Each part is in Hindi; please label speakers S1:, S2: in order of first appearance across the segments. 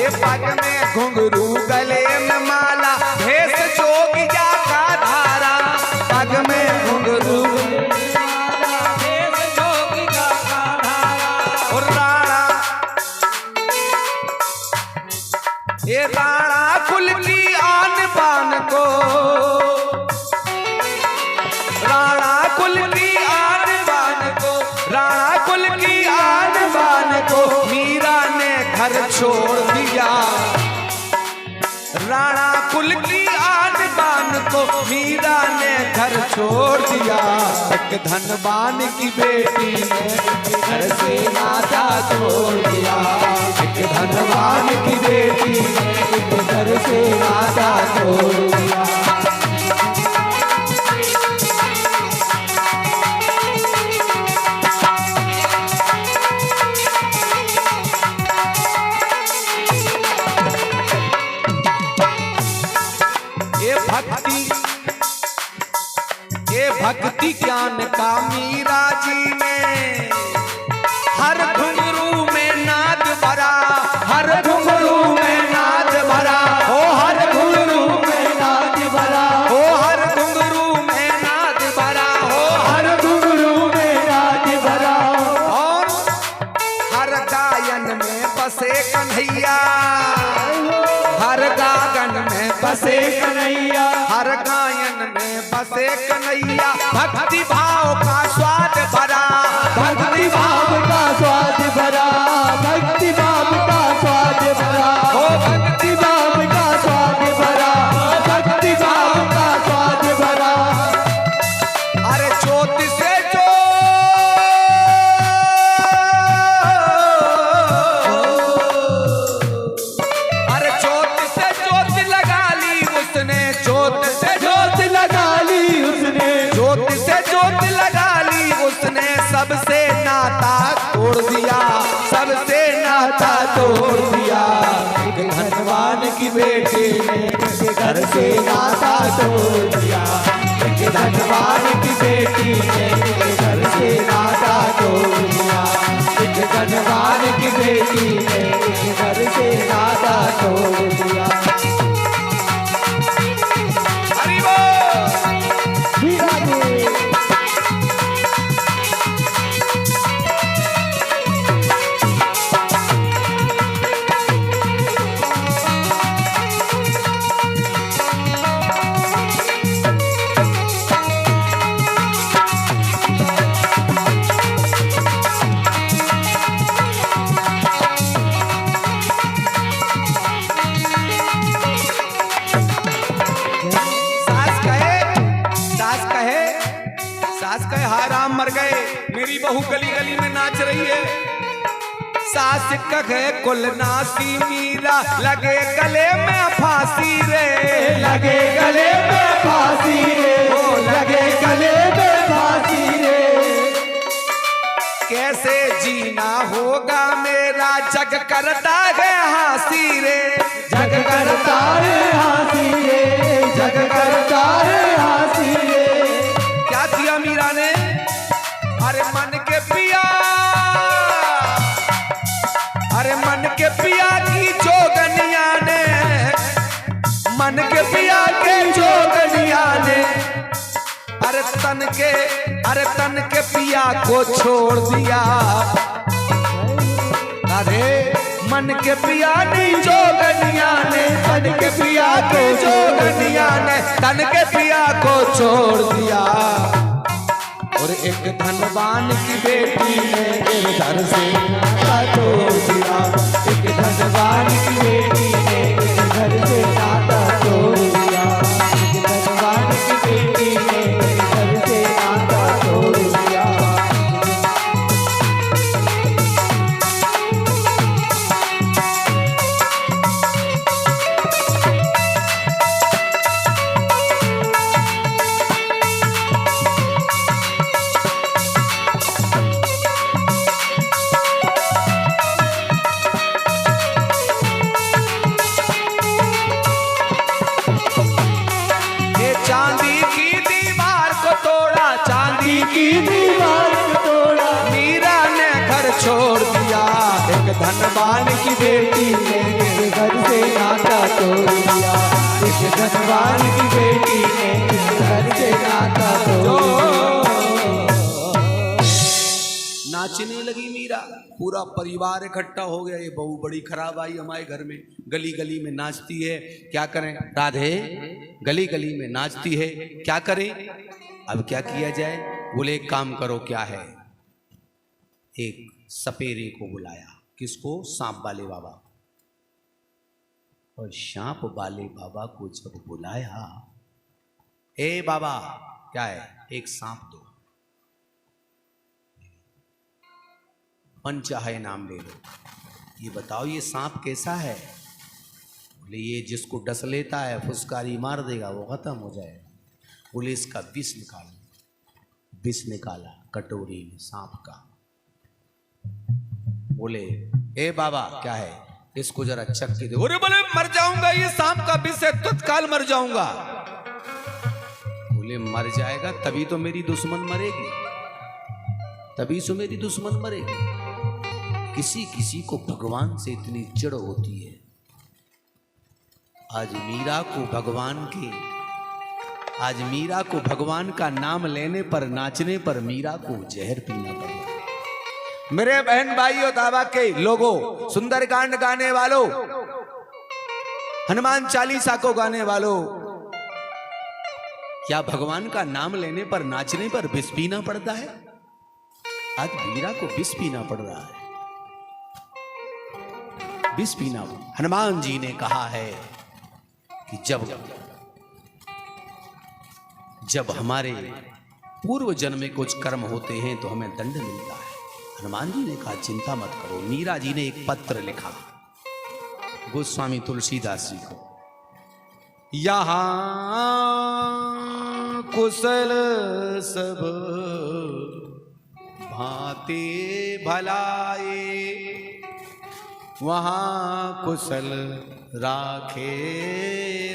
S1: ये पग में घुंघरू गले में माला भेष जोगिया का धारा। पग में घुंघरू
S2: भेष जोगिया का धारा।
S1: और राणा ये राणा कुल की आन बान को, राणा कुल की आन बान को, राणा कुल की आन बान को मीरा ने घर छोड़ दिया। राणा कुल की आन बान को मीरा ने घर छोड़ दिया। एक धनवान की बेटी ने घर से नाता तोड़ दिया। एक धनवान की बेटी ने घर से नाता तोड़ दिया। ये भक्ति ज्ञान का मीरा जी ने हर घुंघरू में नाद भरा। हर घुंघरू में नाद भरा। ओ हर घुंघरू में नाद भरा। ओ हर घुंघरू में नाद भरा। ओ हर घुंघरू में नाद भरा। और हर गायन में बसे कन्हैया। हर गागन में बसे कन्हैया। हर गायन में बसे कन्हैया। भक्ति भाव का स्वाद भरा। भक्ति भाव का स्वाद भरा। भक्ति भाव का स्वाद भरा। ओ भक्ति भाव का स्वाद भरा। भक्ति भाव का स्वाद भरा। अरे ज्योति से जो सबसे नाता तोड़ दिया। सबसे नाता तोड़ दिया। एक धनवान की बेटी ने घर से नाता तोड़ दिया। एक धनवान की बेटी ने घर से नाता तोड़ दिया। एक धनवान की बेटी ने घर से नाता तोड़ दिया। हरि बोल। मर गए, मेरी बहू गली गली में नाच रही है। सास कहे कुल नासी मीरा लगे गले में फांसी रे। लगे गले में फांसी रे। ओ लगे गले में फांसी रे। कैसे जीना होगा मेरा जग करता है हंसी रे। जग करता है हंसी रे। जग करता है हंसी रे। क्या किया मीरा ने? अरे मन के पिया, अरे मन के पिया की जोगनिया ने, मन के पिया के जोगनिया ने, अरे तन के पिया को छोड़ दिया। अरे मन के पिया नी जोगनिया ने, तन के पिया को जोगनिया ने, तन के पिया को छोड़ दिया। और एक धनवान की बेटी ने घर से नाता तोड़ दिया। एक धनवान की बेटी ने घर से नाता तोड़ दिया। एक धनवान की बेटी ने घर से नाता तोड़ दिया। हनुमान की बेटी ने
S2: किस घर से नाता तोड़ दिया, इस धनवान की बेटी ने किस घर से नाता तोड़ दिया।
S1: नाचने लगी मीरा, पूरा परिवार इकट्ठा हो गया। ये बहू बड़ी खराब आई हमारे घर में, गली गली में नाचती है, क्या करें राधे, गली गली में नाचती है, क्या करें, अब क्या किया जाए। बोले एक काम करो, क्या है, एक सपेरे को बुलाया। किसको? सांप वाले बाबा। और सांप वाले बाबा को जब बुलाया, ए बाबा क्या है, एक सांप दो, मन चाहे नाम ले लो, ये बताओ ये सांप कैसा है। बोले ये जिसको डस लेता है फुसकारी मार देगा, वो खत्म हो जाएगा। बोले इसका विष निकालो। विष निकाला कटोरी में सांप का। बोले ए बाबा क्या है, इसको जरा चख के दो। अरे बोले मर जाऊंगा, ये सांप का विष है, तत्काल मर जाऊंगा। बोले मर जाएगा तभी तो मेरी दुश्मन मरेगी, तभी से मेरी दुश्मन मरेगी। किसी किसी को भगवान से इतनी चिढ़ होती है। आज मीरा को भगवान का नाम लेने पर, नाचने पर मीरा को जहर पीना पड़ा। मेरे बहन भाइयों, दावा के लोगों, सुंदरकांड गाने वालों, हनुमान चालीसा को गाने वालों, क्या भगवान का नाम लेने पर, नाचने पर विष पीना पड़ता है? आज मीरा को विष पीना पड़ रहा है, विष पीना। हनुमान जी ने कहा है कि जब हमारे पूर्व जन्म में कुछ कर्म होते हैं तो हमें दंड मिलता है। हनुमान जी ने कहा चिंता मत करो। मीरा जी ने एक पत्र लिखा गोस्वामी तुलसीदास जी को, यहां कुशल सब भांति भलाए, वहां कुशल राखे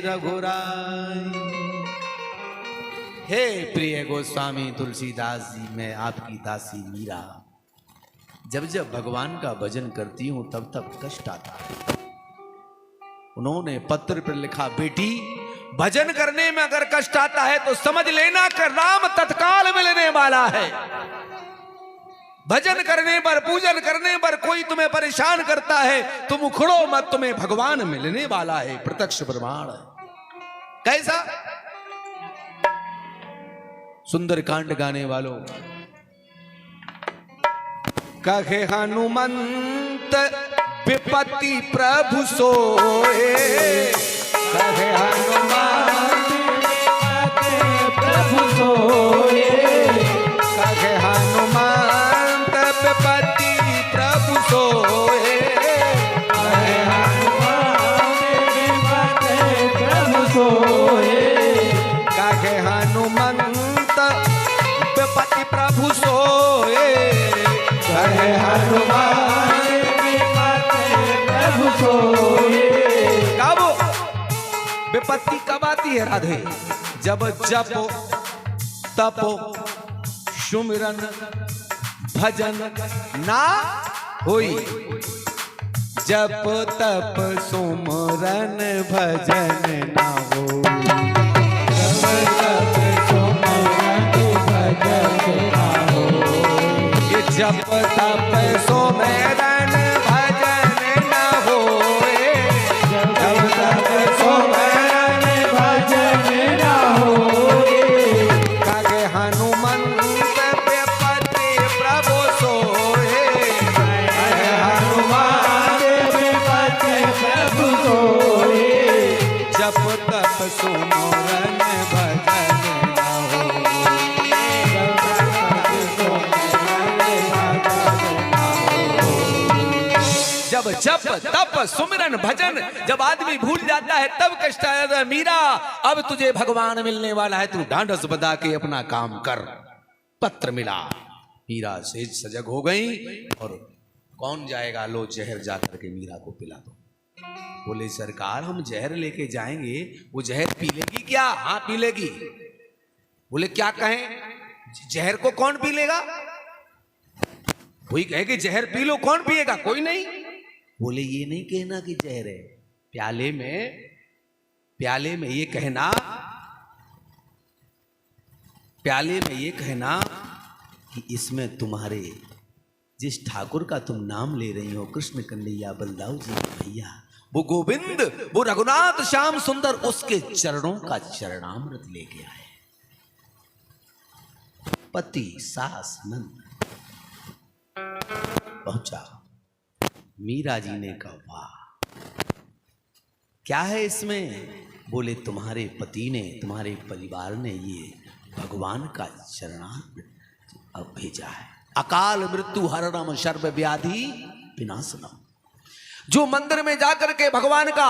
S1: रघुराई। हे प्रिय गोस्वामी तुलसीदास जी, मैं आपकी दासी मीरा जब जब भगवान का भजन करती हूं तब तब कष्ट आता है। उन्होंने पत्र पर लिखा, बेटी भजन करने में अगर कष्ट आता है तो समझ लेना कि राम तत्काल मिलने वाला है। भजन करने पर, पूजन करने पर कोई तुम्हें परेशान करता है, तुम उखड़ो मत, तुम्हें भगवान मिलने वाला है, प्रत्यक्ष प्रमाण है। कैसा? सुंदरकांड गाने वालों, कहे हनुमंत विपत्ति प्रभु सोए, कहे हनुमंत प्रभु सोए, कहे हनुमंत विपत्ति प्रभु सोए, कहे हनुमंत विपत्ति प्रभु सोए, कहे हनुमंत विपत्ति प्रभु सोए, कहे हनुमान प्रभु सोए। कब विपत्ति कब आती है राधे? जब जप तप सुमिरन भजन ना होई। जप तप सुमिरन भजन ना हो, जप तप सुमिरन भजन ना हो, जप तप सुमिरन भजन न होए, जप तप सुमिरन भजन न होए, कहे हनुमंत विपत्ति प्रभु सोए, कहे हनुमंत विपत्ति प्रभु सोए, जप तप सुमिरन भजन न होए। जब जप तप सुमिरन भजन जब आदमी भूल जाता है तब कष्ट आता है। मीरा अब तुझे भगवान मिलने वाला है, तू ढांढस बधा के अपना काम कर। पत्र मिला, मीरा से सजग हो गई। और कौन जाएगा, लो जहर जाकर के मीरा को पिला दो। बोले सरकार हम जहर लेके जाएंगे, वो जहर पी लेगी क्या? हाँ पी लेगी। बोले क्या कहें, जहर को कौन पी लेगा? वही कहे कि जहर पी लो, कौन पिएगा? कोई नहीं। बोले ये नहीं कहना कि जहर है, प्याले में ये कहना, प्याले में ये कहना कि इसमें तुम्हारे जिस ठाकुर का तुम नाम ले रही हो, कृष्ण कन्हैया बलदाऊ जी भैया, वो गोविंद, वो रघुनाथ श्याम सुंदर, उसके चरणों का चरणामृत लेके आए। पति सास नंद पहुंचा। मीरा जी ने कहा वाह क्या है इसमें? बोले तुम्हारे पति ने, तुम्हारे परिवार ने ये भगवान का चरणामृत अब भेजा है। अकाल मृत्यु हरणम सर्व व्याधि विनाशनम। जो मंदिर में जाकर के भगवान का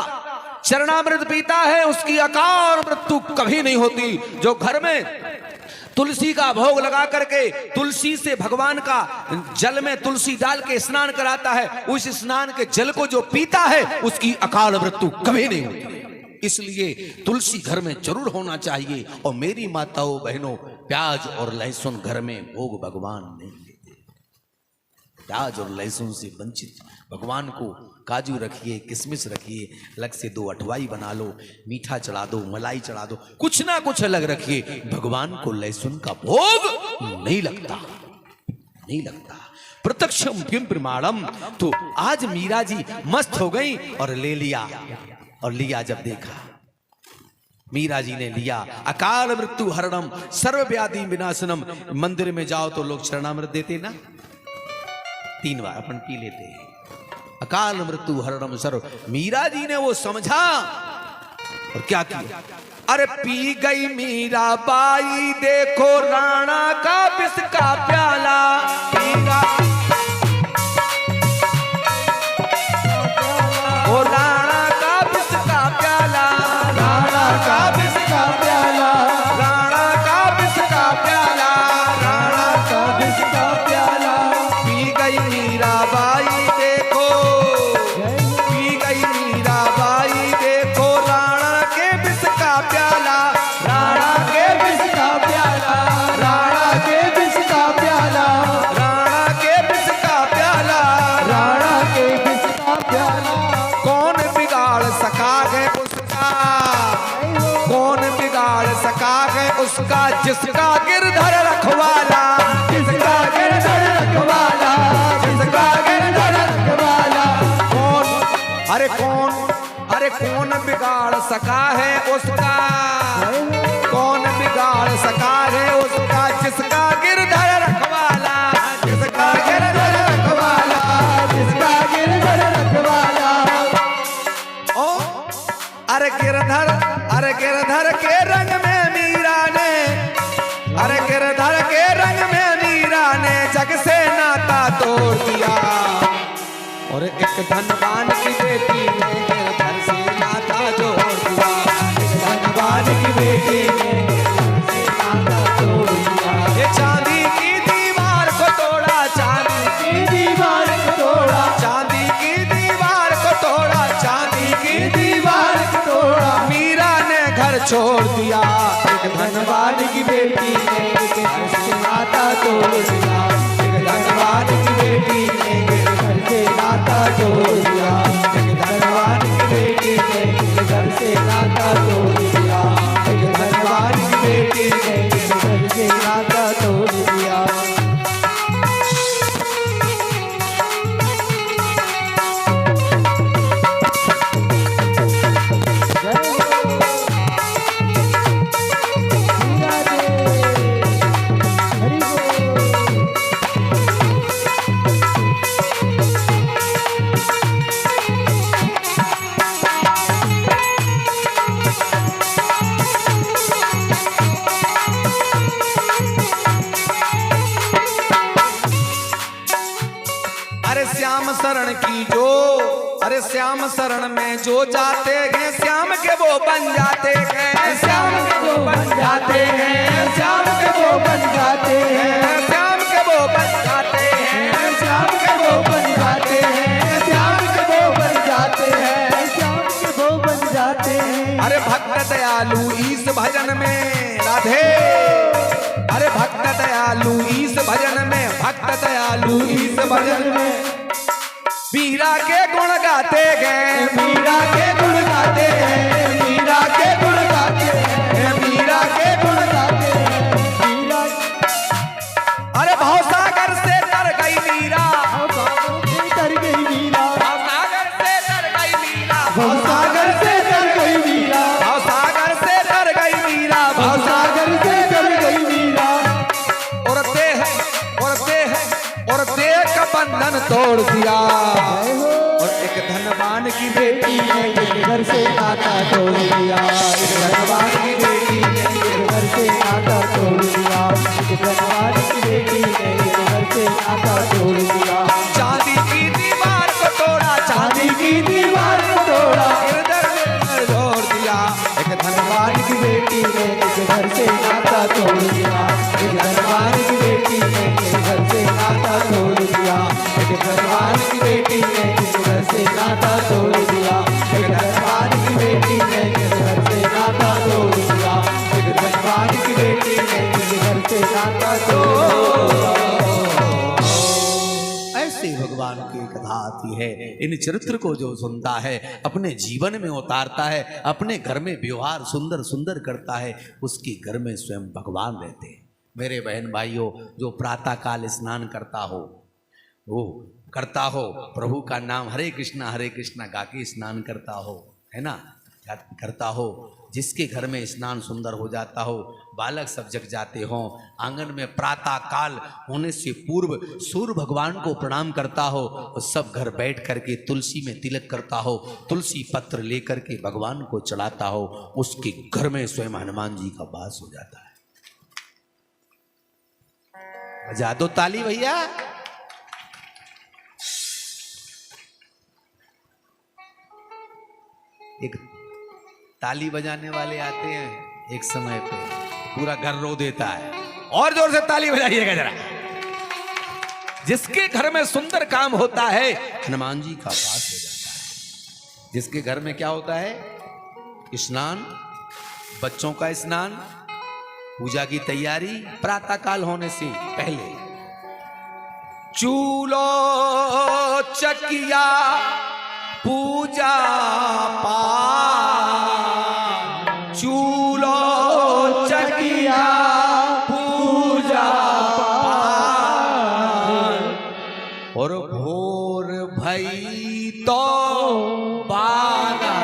S1: चरणामृत पीता है उसकी अकाल मृत्यु कभी नहीं होती। जो घर में तुलसी का भोग लगा करके तुलसी से भगवान का जल में तुलसी डाल के स्नान कराता है, उस स्नान के जल को जो पीता है उसकी अकाल मृत्यु कभी नहीं होती। इसलिए तुलसी घर में जरूर होना चाहिए। और मेरी माताओं बहनों, प्याज और लहसुन घर में भोग भगवान नहीं लेते। प्याज और लहसुन से वंचित भगवान को काजू रखिए, किशमिश रखिए, अलग से 2 अठवाई बना लो, मीठा चढ़ा दो, मलाई चढ़ा दो, कुछ ना कुछ अलग रखिए। भगवान को लहसुन का भोग नहीं लगता, नहीं लगता। प्रत्यक्षम किम प्रमाणम। तो आज मीरा जी मस्त हो गई और ले लिया। और लिया जब देखा, मीरा जी ने लिया। अकाल मृत्यु हरणम सर्व व्याधि विनाशनम। मंदिर में जाओ तो लोग चरणामृत देते ना, 3 बार अपन पी लेते हैं। अकाल मृत्यु हरणम सर्व। मीरा जी ने वो समझा और क्या किया? अरे पी गई मीरा बाई, देखो राणा का विष का प्याला। पीगा ओ राणा का विष का प्याला, राणा का विष का प्याला, राणा का विष का प्याला, राणा का विष का प्याला। पी गई मीरा बाई देखो, पी गई मीरा बाई देखो राणा के विष का प्याला, राणा के विष का प्याला, राणा के विष का प्याला, राणा के विष का प्याला, राणा के विष का प्याला। कौन बिगाड़ सका है उसका, कौन बिगाड़ सका है उसका, जिसका गिरधर रखवाला, जिसका गिरधर रखवाला, जिसका गिरधर रखवाला। कौन, अरे कौन, अरे कौन बिगाड़ सका है उसका, कौन बिगाड़ सका है उसका, जिसका गिरधर रखवाला, जिसका गिरधर रखवाला, जिसका गिरधर रखवाला। ओ अरे गिरधर, अरे गिरधर के रंग में मीरा ने, अरे गिरधर के रंग में मीरा ने जग से नाता तोड़ दिया। और एक धनवान की बेटी ने गिरधर से नाता जोड़ दिया, एक धनवान की बेटी ने गिरधर से नाता तोड़ दिया। ये चांदी की दीवार को तोड़ा, चांदी की दीवार को तोड़ा, चांदी की दीवार को तोड़ा, चांदी की दीवार को तोड़ा। मीरा ने घर छोड़ दिया, एक धनवान की बेटी ने गिरधर से नाता तोड़ दिया, एक धनवान की बेटी ने गिरधर से नाता तोड़ दिया, एक धनवान की बेटी ने गिरधर से नाता तोड़ दिया, एक धनवान की बेटी ने गिरधर से नाता तोड़ दिया। श्याम शरण की जो, अरे श्याम शरण में जो जाते हैं श्याम के वो बन जाते हैं, श्याम के वो बन जाते हैं, श्याम के वो बन जाते हैं, श्याम के वो बन जाते हैं, श्याम के वो बन जाते हैं, श्याम के वो बन जाते हैं, श्याम के वो बन जाते हैं। अरे भक्त दयालु इस भजन में राधे, अरे भक्त दयालु इस भजन में, भक्त दयालु इस भजन में मीरा के गुण गाते गए,
S2: मीरा के गुण गाते हैं, मीरा के गुण गाते हैं, मीरा के गुण गाते हैं, मीरा
S1: अरे भवसागर से तर गई मीरा,
S2: तर गई मीरा,
S1: भवसागर से तर गई मीरा,
S2: भवसागर से तर गई मीरा,
S1: भवसागर से तर गई मीरा,
S2: भवसागर से तर गई मीरा,
S1: और देह और देह का बंधन तोड़ दिया, और एक धनवान की बेटी
S2: ने घर से नाता तोड़ दिया, एक धनवान की बेटी ने घर से नाता तोड़ दिया, एक धनवान की बेटी ने घर से नाता तोड़ दिया,
S1: चांदी की दीवार को तोड़ा,
S2: चांदी की दीवार को तोड़ा,
S1: हृदय जोड़ दिया, एक धनवान
S2: धनवान की बेटी ने घर से नाता तोड़ दिया, एक धनवान की बेटी ने घर से नाता तोड़ दिया, एक धनवान की बेटी ने घर से नाता तोड़ दिया, एक धनवान की बेटी ने घर से नाता तोड़ दिया, एक धनवान की बेटी ने घर से नाता तोड़ दिया।
S1: ऐसे भगवान की कथा आती है। इन चरित्र को जो सुनता है, अपने जीवन में उतारता है, अपने घर में व्यवहार सुंदर सुंदर करता है, उसके घर में स्वयं भगवान रहते हैं। मेरे बहन भाइयों, जो प्रातः काल स्नान करता हो, वो करता हो, प्रभु का नाम हरे कृष्णा गा के स्नान करता हो, है ना, करता हो, जिसके घर में स्नान सुंदर हो जाता हो, बालक सब जग जाते हों, आंगन में प्रातः काल होने से पूर्व सूर्य भगवान को प्रणाम करता हो, और सब घर बैठ करके तुलसी में तिलक करता हो, तुलसी पत्र लेकर के भगवान को चढ़ाता हो, उसके घर में स्वयं हनुमान जी का वास हो जाता है। बजा दो ताली भैया। एक ताली बजाने वाले आते हैं एक समय पे, पूरा घर रो देता है, और जोर से ताली बजाइएगा जरा। जिसके घर में सुंदर काम होता है, हनुमान जी का वास हो जाता है। जिसके घर में क्या होता है, स्नान, बच्चों का स्नान, पूजा की तैयारी प्रातः काल होने से पहले, चूलो चकिया पूजा पाठ, चूलो चकिया पूजा पाठ, और भोर भई तो बाना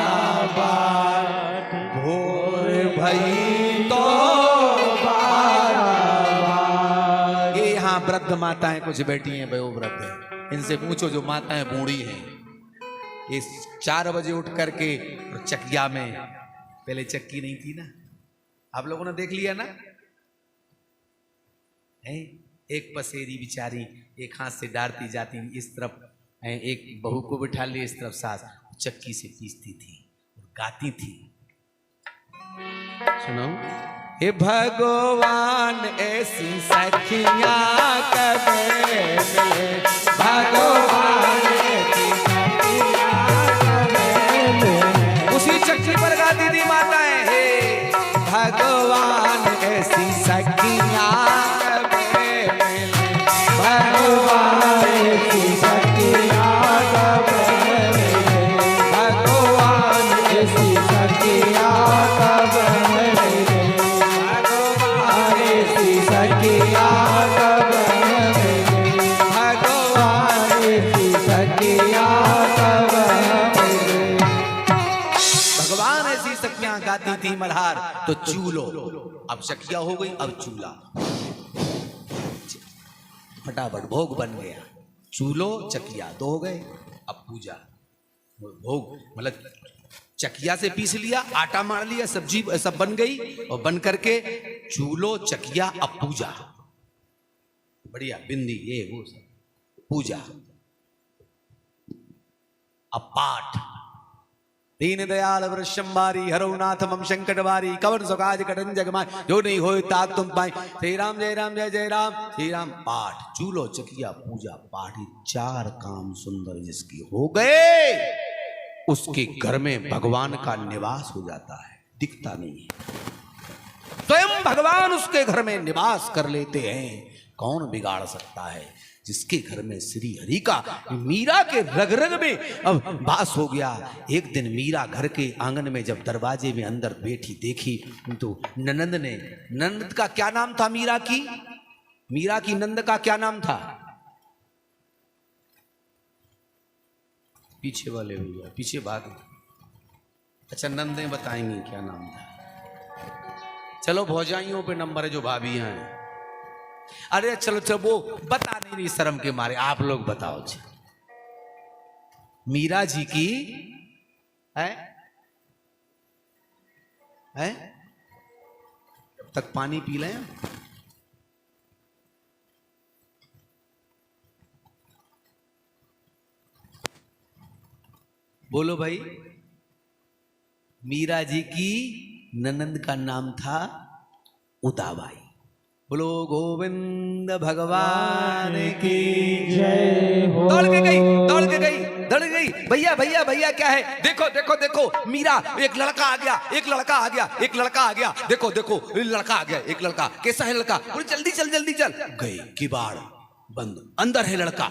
S1: बाट, भोर भई तो बाना बाट। ये यहाँ वृद्ध माताएं कुछ बैठी हैं, वो वृद्ध हैं, इनसे पूछो जो माताएं बूढ़ी हैं, ये 4 बजे उठ करके चकिया में, पहले चक्की नहीं थी ना, आप लोगों ने देख लिया ना, है एक पसेरी बिचारी एक हाथ से डालती जाती इस तरफ, है एक बहू को बिठा लिया इस तरफ, सास चक्की से पीसती थी और गाती थी। सुनो, हे भगवान ऐसी सखियां कबे मिले, भगवान ऐसी उसी चक्की पर गाती थी माताएं, हे भगवान ऐसी सखियां कबे मिले, भगवान ऐसी सखियां कबे मिले, भगवान ऐसी सखियां कबे मिले, भगवान ऐसी सखियां कबे मिले, भगवान ऐसी सखियां कबे मिले। भगवान ऐसी सखियां गाती थी मल्हार, तो चूलो, अब सखिया हो गई, अब चूल्हा, फटाफट भोग बन गया, चूलो चकिया 2 हो गए, अब पूजा, भोग मतलब चकिया से पीस लिया, आटा मार लिया, सब्जी सब बन गई, और बन करके चूलो चकिया, अब पूजा, बढ़िया बिंदी ये वो पूजा, अब पाठ, दीन दयाल वृषंबारी हरौ नाथ मम संकट वारी, कवन सुकाज कटन जगमाय, जो नहीं होए ताक तुम पाई, श्री राम जय राम जय जय राम, श्री राम। पाठ, चूलो चकिया पूजा पाठ, 4 काम सुंदर जिसकी हो गए, उसके घर में भगवान का निवास हो जाता है, दिखता नहीं है, स्वयं भगवान उसके घर में निवास कर लेते हैं। कौन बिगाड़ सकता है? जिसके घर में श्री हरि का मीरा के रग रग में अब वास हो गया। एक दिन मीरा घर के आंगन में जब दरवाजे में अंदर बैठी देखी तो ननंद ने, ननंद का क्या नाम था मीरा की? मीरा की नंद का क्या नाम था? पीछे वाले भैया पीछे भाग। अच्छा नंदे बताएंगी क्या नाम था। चलो भौजाइयों पे नंबर है जो भाभियां हैं। अरे चलो चलो वो बता नहीं शर्म के मारे आप लोग बताओ जी। मीरा जी की है जब तक पानी पी लें। बोलो भाई। मीरा जी की ननंद का नाम था उदाबाई। बोलो गोविंद भगवान की
S2: जय हो।
S1: दौड़ के गई दौड़ के गई दौड़ गई। भैया भैया भैया क्या है? देखो देखो देखो मीरा, एक लड़का आ गया, एक लड़का आ गया, एक लड़का आ गया। देखो देखो लड़का आ गया, एक लड़का। कैसा है लड़का? बोले जल्दी चल जल्दी चल। गई, किबाड़ बंद, अंदर है लड़का।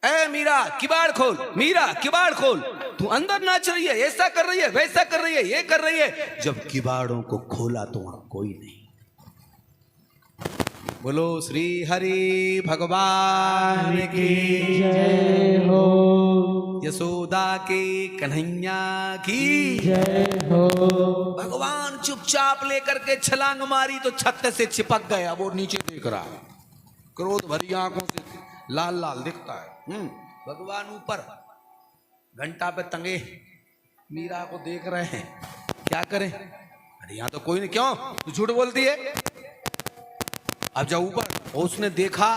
S1: ए मीरा किबाड़ खोल, मीरा किबाड़ खोल। तू अंदर नाच रही है, ऐसा कर रही है, वैसा कर रही है, ये कर रही है। जब किबाड़ों को खोला तो वहां कोई नहीं। बोलो श्री हरि भगवान की
S2: जय हो।
S1: यशोदा के कन्हैया की
S2: जय हो।
S1: भगवान चुपचाप लेकर के छलांग मारी तो छत से चिपक गया। वो नीचे देख रहा है, क्रोध भरी आंखों से लाल लाल दिखता है। भगवान ऊपर घंटा पे तंगे मीरा को देख रहे हैं, क्या करें? अरे यहाँ तो कोई नहीं। क्यों तू झूठ बोलती है? अब जब ऊपर उसने देखा,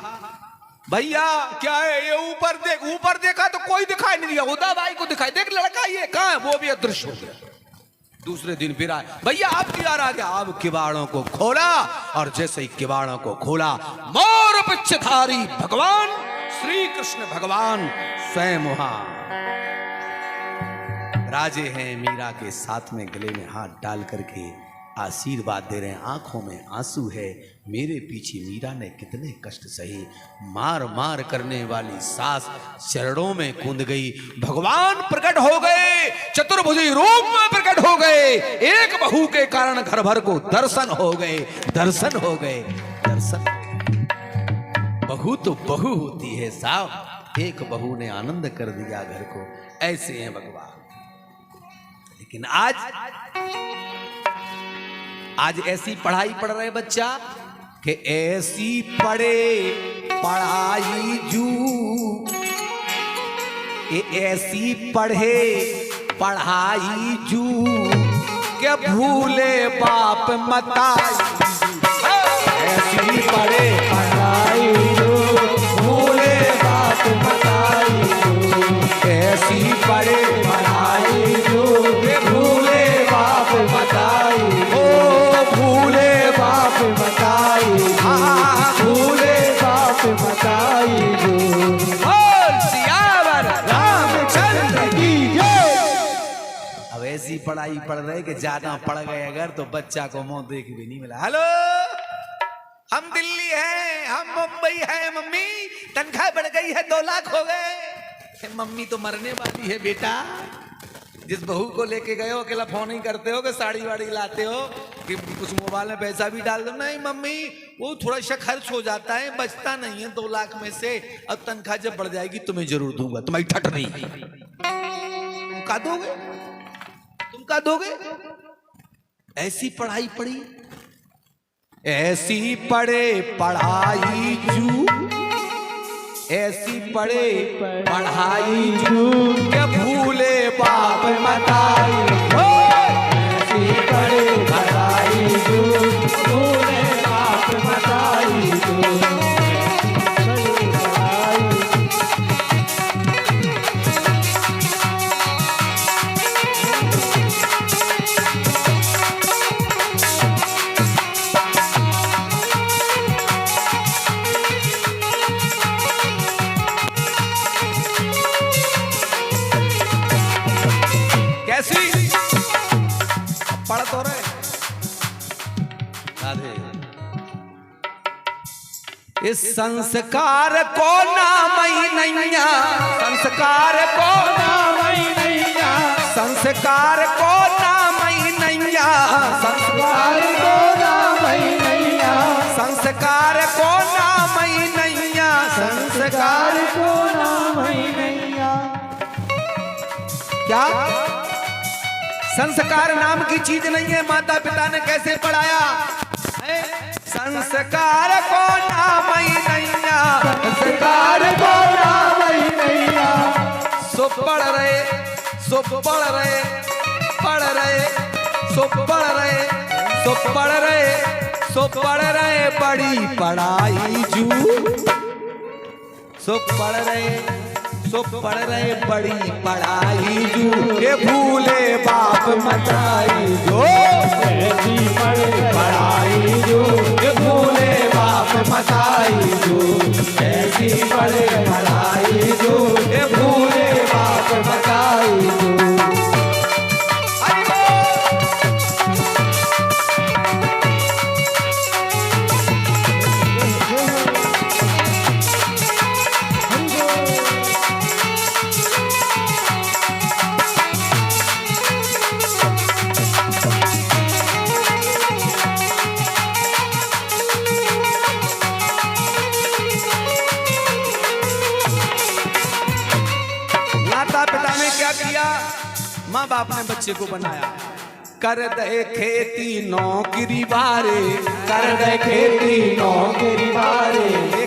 S1: भैया क्या है ये? ऊपर देख, ऊपर देखा तो कोई दिखाई नहीं दिया। उदाबाई को दिखाई, देख लड़का ये कहाँ है? वो भी अदृश्य हो गया। दूसरे दिन फिर आए, भैया आप किबाड़ आ गया। अब किबाड़ों को खोला और जैसे ही किबाड़ों को खोला, मोर पिच्छधारी भगवान श्री कृष्ण भगवान स्वयं वहां राजे हैं। मीरा के साथ में गले में हाथ डाल करके आशीर्वाद दे रहे हैं। आंखों में आंसू है। मेरे पीछे मीरा ने कितने कष्ट सहे। मार मार करने वाली सास चरणों में कूद गई। भगवान प्रकट हो गए, चतुर्भुजी रूप में प्रकट हो गए। एक बहू के कारण घर भर को दर्शन हो गए, दर्शन हो गए, दर्शन। बहू तो बहू होती है साहब। एक बहू ने आनंद कर दिया घर को। ऐसे हैं भगवान। लेकिन आज ऐसी पढ़ाई पढ़ रहे बच्चा कि ऐसी पढ़े पढ़ाई जू, ये ऐसी पढ़े पढ़ाई जू के भूले बाप मताई। ऐसी पढ़े
S2: पढ़ाई जो भूले बाप मताई जो।
S1: ऐसी पढ़े
S2: पढ़ाई जो भूले बाप मताई।
S1: भूले
S2: बाप मताई जो। भूले बाप मताई जो।
S1: बोल सियावर
S2: रामचंद्र की जय।
S1: अब ऐसी पढ़ाई पढ़ रहे कि ज्यादा पढ़ गए अगर तो बच्चा को मुंह देख भी नहीं मिला। हेलो, हम दिल्ली हैं, हम मुंबई हैं। मम्मी तनख्वाह बढ़ गई है, 2 लाख हो गए। मम्मी तो मरने वाली है बेटा। जिस बहू को लेके गए हो अकेला फोन ही करते हो कि साड़ी वाड़ी लाते हो कि कुछ मोबाइल में पैसा भी डाल दो। नहीं मम्मी, वो थोड़ा सा खर्च हो जाता है, बचता नहीं है 2 लाख में से। अब तनख्वाह जब बढ़ जाएगी तुम्हें जरूर दूंगा। तुम्हारी ठट नहीं। तुम का दोगे? तुम का दोगे? ऐसी पढ़ाई पढ़ी, ऐसी पढ़े पढ़ाई जू, ऐसी पढ़े पढ़ाई जू के भूले बाप मताई।
S2: ऐसी पढ़े पढ़ाई जो भूले बाप मताई जो।
S1: इस संस्कार को नामई नैया, संस्कार को
S2: नामई नैया,
S1: संस्कार को नामई नैया,
S2: संस्कार को नामई नैया,
S1: संस्कार को नामई नैया, संस्कार
S2: को नामई नैया।
S1: क्या संस्कार नाम की चीज नहीं है? माता पिता ने कैसे पढ़ाया? संस्कार को नामई नैया,
S2: संस्कार को नामई नैया।
S1: सो पढ़ रहे, सो पढ़ रहे, पढ़ रहे, सो पढ़ रहे, सो पढ़ रहे, सो पढ़ रहे बड़ी पढ़ाई जू, सो पढ़ रहे, सो पढ़ रहे बड़ी पढ़ाई जू, ये भूले बाप मताई जो,
S2: ऐसी बड़ी पढ़ाई जो,
S1: ये भूले बाप
S2: मताई जो, ऐसी बड़ी पढ़ाई जो,
S1: ये भूले
S2: बाप मताई जो।
S1: माँ बाप ने बच्चे को बनाया, कर दे खेती नौकरी बारे,
S2: कर दे खेती नौकरी बारे,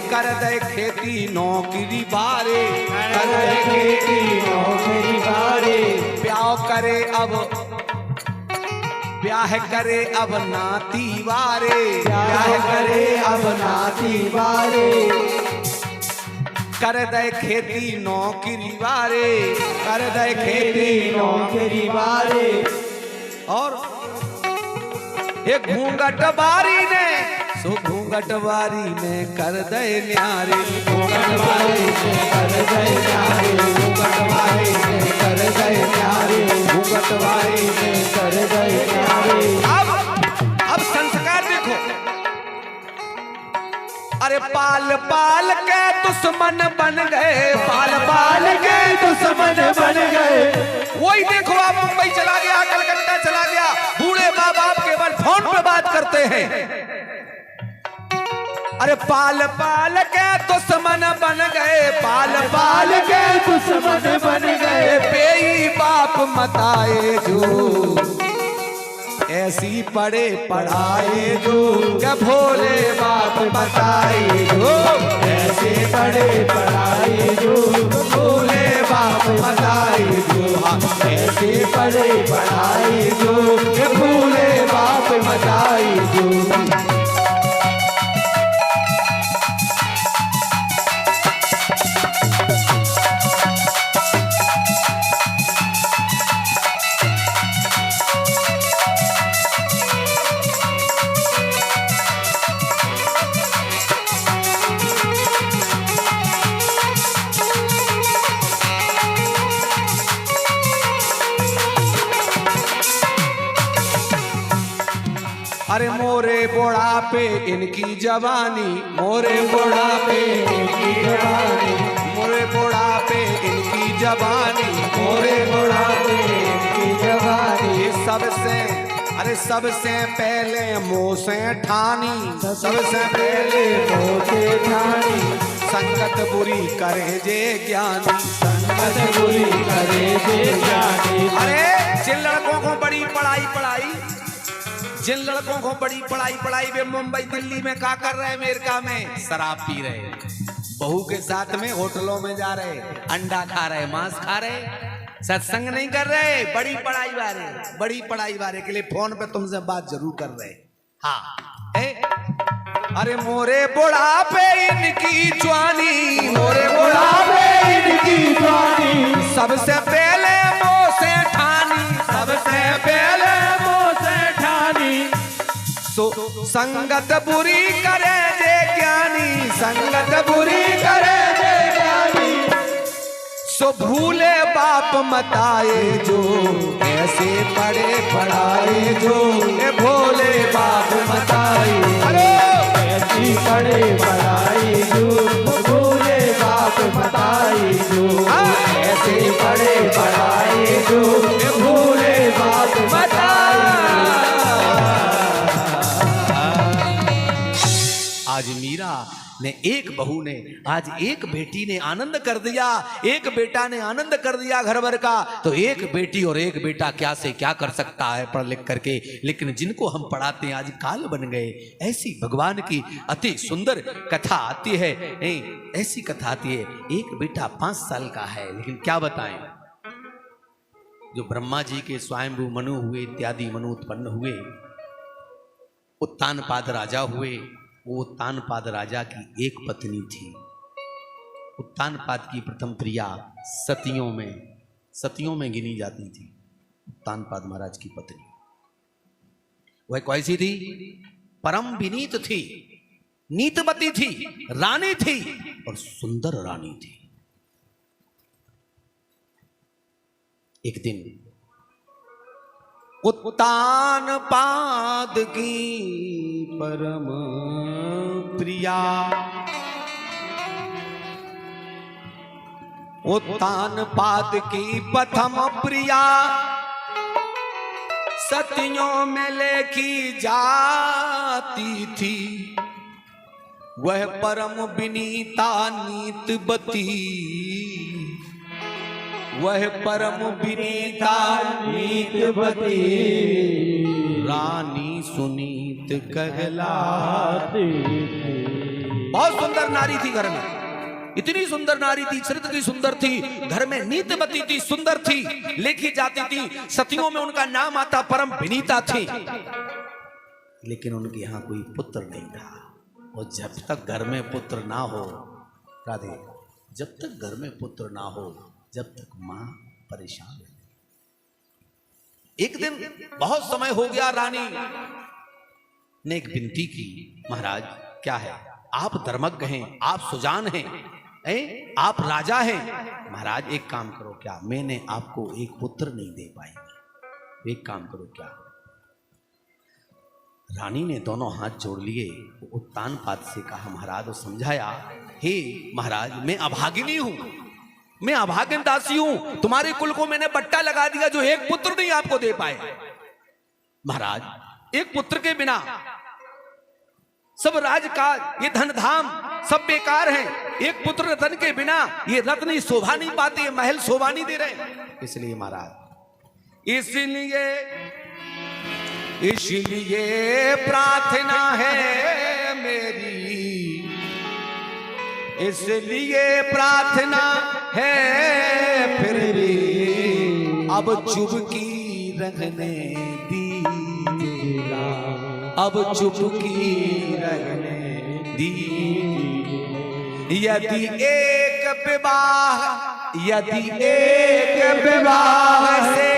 S1: कर दे खेती नौकरी बारे,
S2: कर दे खेती नौकरी बारे।
S1: ब्याह करे अब, ब्याह करे अब नाती वारे,
S2: ब्याह करे अब नाती वारे,
S1: कर दे खेती नौकरी वारे, कर दे खेती
S2: नौकरी वारे।
S1: और एक घूंघट बारी ने, सो घूंघट बारी ने कर दे न्यारे,
S2: घूंघट बारी ने कर दे न्यारे, घूंघट बारी ने कर दे न्यारे, घूंघट बारी ने कर दे न्यारे।
S1: अब संस्कार देखो, अरे पाल पाल के दुश्मन बन गए, पाल पाल के
S2: दुश्मन बन गए।
S1: वही देखो, आप मुंबई चला गया, कलकत्ता चला गया, बूढ़े माँ बाप केवल फोन पे बात करते हैं। अरे पाल पाल के दुश्मन बन गए, पाल
S2: पाल के दुश्मन बन गए।
S1: बेई बाप मताए जो, ऐसी पढ़े पढ़ाए जो, क्या भोले बाप बताए जो,
S2: ऐसे पढ़े पढ़ाए जो,
S1: भोले बाप बताए जो,
S2: ऐसे पढ़े पढ़ाए जो,
S1: भोले
S2: बाप बताए जो।
S1: अरे मोरे बुढ़ापे इनकी जवानी, मोरे बुढ़ापे
S2: इनकी जवानी,
S1: मोरे बुढ़ापे इनकी जवानी,
S2: मोरे बुढ़ापे इनकी जवानी।
S1: सबसे, अरे सबसे पहले मुँह से ठानी, सबसे पहले
S2: मुँह से ठानी,
S1: संगत बुरी करे जे ज्ञानी,
S2: संगत बुरी करे जे ज्ञानी।
S1: अरे जिन लड़कों को बड़ी पढ़ाई पढ़ाई, जिन लड़कों को बड़ी पढ़ाई पढ़ाई वे मुंबई दिल्ली में क्या कर रहे हैं, अमेरिका में शराब पी रहे, बहू के साथ में होटलों में जा रहे, अंडा खा रहे, मांस खा रहे, सत्संग नहीं कर रहे, बड़ी पढ़ाई वाले, बड़ी पढ़ाई वाले के लिए फोन पे तुमसे बात जरूर कर रहे। हाँ, अरे मोरे बुढ़ापे इनकी जवानी, मोरे बुढ़ापे
S2: इनकी जवानी।
S1: सबसे पहले मुँह से ठानी, सबसे पहले संगत बुरी करे जे ज्ञानी, संगत बुरी करे जे ज्ञानी। सो भूले बाप मताए जो, ऐसे पढ़े पढ़ाए जो, ए भोले बाप मताए।
S2: ऐसी पड़े पढ़ाई जो भूले बाप बताई जो ऐसे पड़े पढ़ाई जो भूले बाप बताई।
S1: आज मीरा ने एक बहू ने, आज एक बेटी ने आनंद कर दिया, एक बेटा ने आनंद कर दिया घर भर का। तो एक बेटी और एक बेटा क्या से क्या कर सकता है पढ़ लिख करके, लेकिन जिनको हम पढ़ाते हैं आज काल बन गए। ऐसी भगवान की अति सुंदर कथा आती है, ऐसी कथा आती है। एक बेटा 5 साल का है, लेकिन क्या बताएं, जो ब्रह्मा जी के स्वयंभू मनु हुए, इत्यादि मनु उत्पन्न हुए, उत्तानपाद राजा हुए। वो उत्तानपाद राजा की एक पत्नी थी। उत्तानपाद की प्रथम प्रिया सतियों में गिनी जाती थी। उत्तानपाद महाराज की पत्नी वह कैसी थी? परम विनीत थी, नीतवती थी, रानी थी और सुंदर रानी थी। एक दिन उत्तानपाद की परम प्रिया, उत्तानपाद की प्रथम प्रिया सतियों में लेखी जाती थी। वह परम विनीता नीतवती, वह परम विनीता नीतवती रानी सुनीत कहलाती थी। बहुत सुंदर नारी थी घर में, इतनी सुंदर नारी थी, चरित्र की सुंदर थी, घर में नीतवती थी, सुंदर थी, लिखी जाती थी। सतियों में उनका नाम आता, परम विनीता थी। लेकिन उनके यहाँ कोई पुत्र नहीं था। और जब तक घर में पुत्र ना हो, राधे, जब तक घर में पुत्र ना हो, जब तक मां परेशान है। एक दिन बहुत समय हो गया, रानी ने एक विनती की, महाराज क्या है, आप धर्मज्ञ हैं, आप सुजान हैं, आप राजा हैं, महाराज एक काम करो, क्या मैंने आपको एक पुत्र नहीं दे पाई, एक काम करो क्या। रानी ने दोनों हाथ जोड़ लिए, उत्तानपाद से कहा, महाराज, और समझाया, हे महाराज, मैं अभागिनी हूं, मैं अभागिन दासी हूं, तुम्हारे कुल को मैंने बट्टा लगा दिया जो एक पुत्र नहीं आपको दे पाए। महाराज, एक पुत्र के बिना सब राजकाज, ये धन धाम सब बेकार है। एक पुत्र रतन के बिना ये रत्न शोभा नहीं पाते, महल शोभा नहीं दे रहे। इसलिए महाराज, इसलिए प्रार्थना है मेरी, इसलिए प्रार्थना है फिर भी अब चुपकी रखने दीजिएगा, अब चुपकी रखने दीजिए। यदि एक विवाह से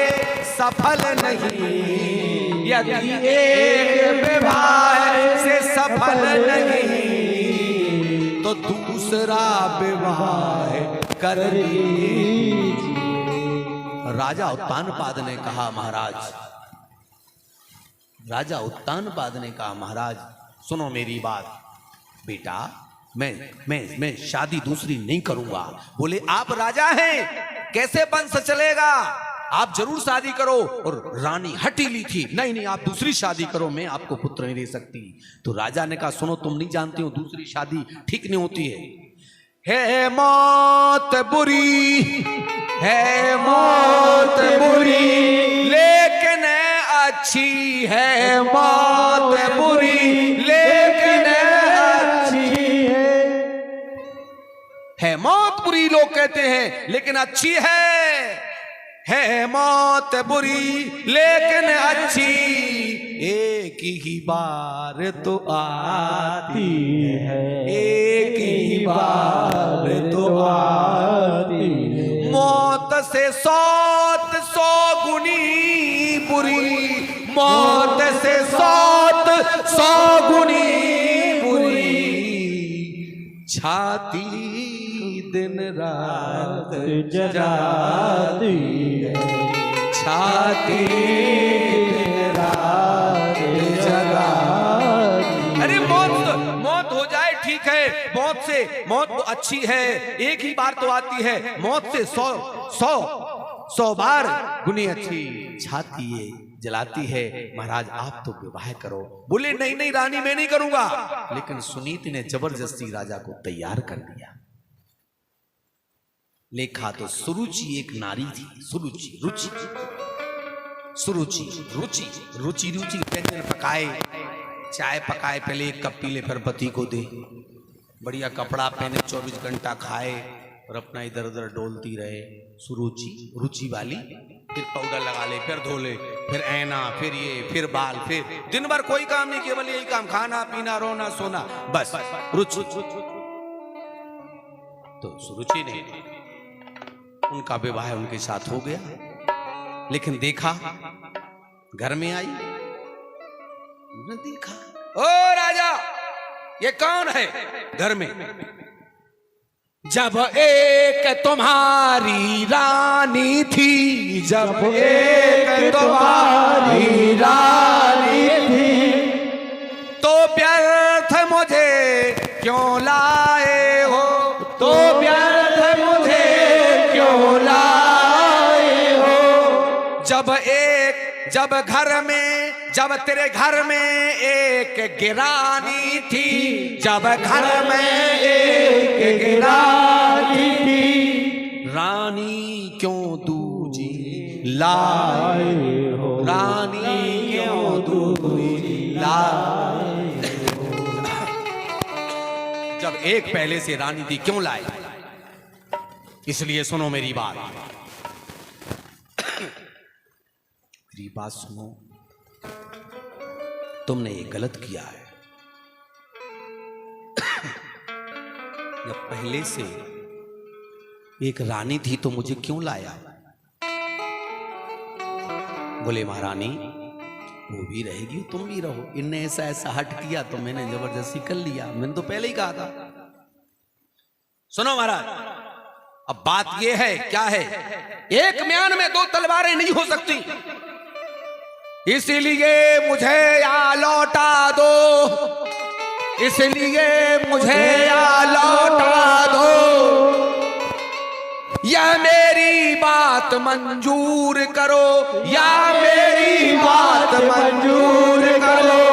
S1: सफल नहीं, यदि एक विवाह से सफल नहीं, तो दूसरा विवाह कर लीजिए। राजा उत्तानपाद ने कहा, महाराज, राजा उत्तानपाद ने कहा, महाराज सुनो मेरी बात, बेटा मैं शादी दूसरी नहीं करूंगा। बोले, आप राजा हैं, कैसे वंश चलेगा, आप जरूर शादी करो। और रानी हटीली थी, नहीं आप दूसरी शादी करो, मैं आपको पुत्र नहीं दे सकती। तो राजा ने कहा, सुनो, तुम नहीं जानते हो दूसरी शादी ठीक नहीं होती है मौत बुरी, है मौत बुरी, लेकिन अच्छी है मौत बुरी, लेकिन अच्छी है मौत बुरी, लोग कहते हैं, लेकिन अच्छी है मौत बुरी लेकिन अच्छी, एक ही बार तो आती है, एक ही बार तो आती है। मौत से 100 गुनी बुरी, मौत से 100 गुनी बुरी, छाती दिन रात जगाती है, छाती दिन रात जगाती। अरे मौत हो मौत तो अच्छी है, एक ही बार तो आती है, मौत से 100 बार गुनी अच्छी छाती है जलाती है। महाराज आप तो विवाह करो। बोले नहीं नहीं रानी मैं नहीं करूंगा। लेकिन सुनीति ने जबरदस्ती राजा को तैयार कर दिया। लेखा तो सुरुचि एक नारी थी, सुरुचि रुचि सुरुचि रुचि रुचि रुचि व्यंजन पकाए, चाय पकाए, पहले एक कप पी ले फिर पति को दे, बढ़िया कपड़ा पहने, 24 घंटा खाए और अपना इधर उधर डोलती रहे। सुरुचि रुचि वाली, फिर पाउडर लगा ले, फिर धो ले, फिर ऐना, फिर ये, फिर बाल, फिर दिन भर कोई काम नहीं, केवल यही काम, खाना पीना रोना सोना, बस रुचि। तो सुरुचि ने उनका विवाह उनके साथ हो गया। लेकिन देखा घर में आई न देखा, ओ राजा ये कौन है घर में? जब एक तुम्हारी रानी थी, जब एक तुम्हारी रानी थी, तो व्यर्थ मुझे क्यों लाए हो, तो व्यर्थ मुझे क्यों लाए हो। जब घर में, जब तेरे घर में एक गिरानी थी, जब घर में एक गिरानी थी, रानी क्यों दूजी लाए हो, रानी क्यों दूजी लाए हो। जब एक पहले से रानी थी क्यों लाए? इसलिए सुनो मेरी बात, मेरी बात सुनो, तुमने ये गलत किया है। जब पहले से एक रानी थी तो मुझे क्यों लाया? बोले महारानी वो भी रहेगी तुम भी रहो, इनने ऐसा ऐसा हट किया तो मैंने जबरदस्ती कर लिया, मैंने तो पहले ही कहा था। सुनो महाराज, अब बात ये है, क्या है, एक म्यान में 2 तलवारें नहीं हो सकती, इसीलिए मुझे या लौटा दो, इसलिए मुझे या लौटा दो, या मेरी बात मंजूर करो, या मेरी बात मंजूर करो।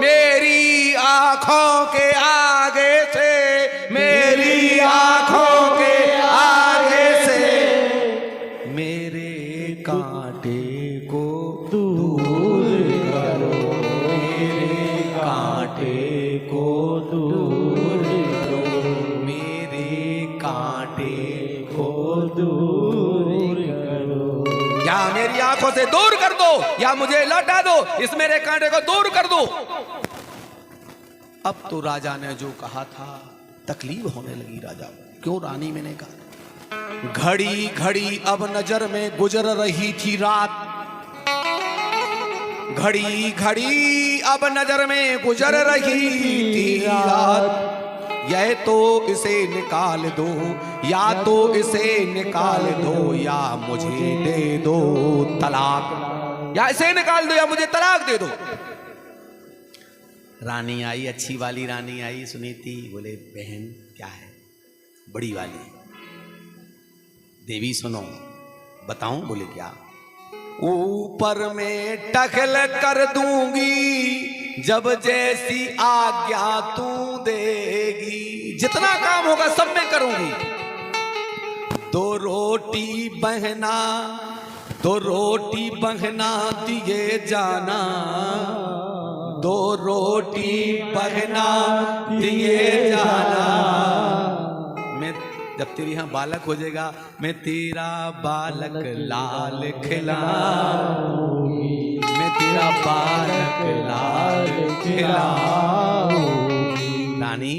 S1: मेरी आंखों के आगे से, मेरी आंखों के आगे से मेरे कांटे को दूर करो, मेरे कांटे को दूर करो, मेरे कांटे को दूर करो। या मेरी आंखों से दूर कर दो, या मुझे लौटा दो, इस मेरे कांटे को दूर कर दो। अब तो राजा ने जो कहा था तकलीफ होने लगी राजा को। क्यों रानी? मैंने कहा घड़ी घड़ी अब नजर में गुजर रही थी रात, घड़ी घड़ी अब नजर में गुजर रही थी रात। यह तो इसे निकाल दो, या तो इसे निकाल दो, या मुझे दे दो तलाक, या इसे निकाल दो या मुझे तलाक दे दो। रानी आई, अच्छी वाली रानी आई, सुनीति। बोले बहन क्या है? बड़ी वाली देवी सुनो बताऊं? बोले क्या? ऊपर में टखल कर दूंगी जब जैसी आज्ञा तू देगी, जितना काम होगा सब मैं करूंगी। 2 रोटी बहना, 2 रोटी बहना दिए जाना, 2 रोटी बहना दिए जाना। मैं जब तेरी यहाँ बालक हो जाएगा, मैं तेरा बालक लाल खिलाऊंगी, मैं तेरा बालक लाल खिलाऊंगी। रानी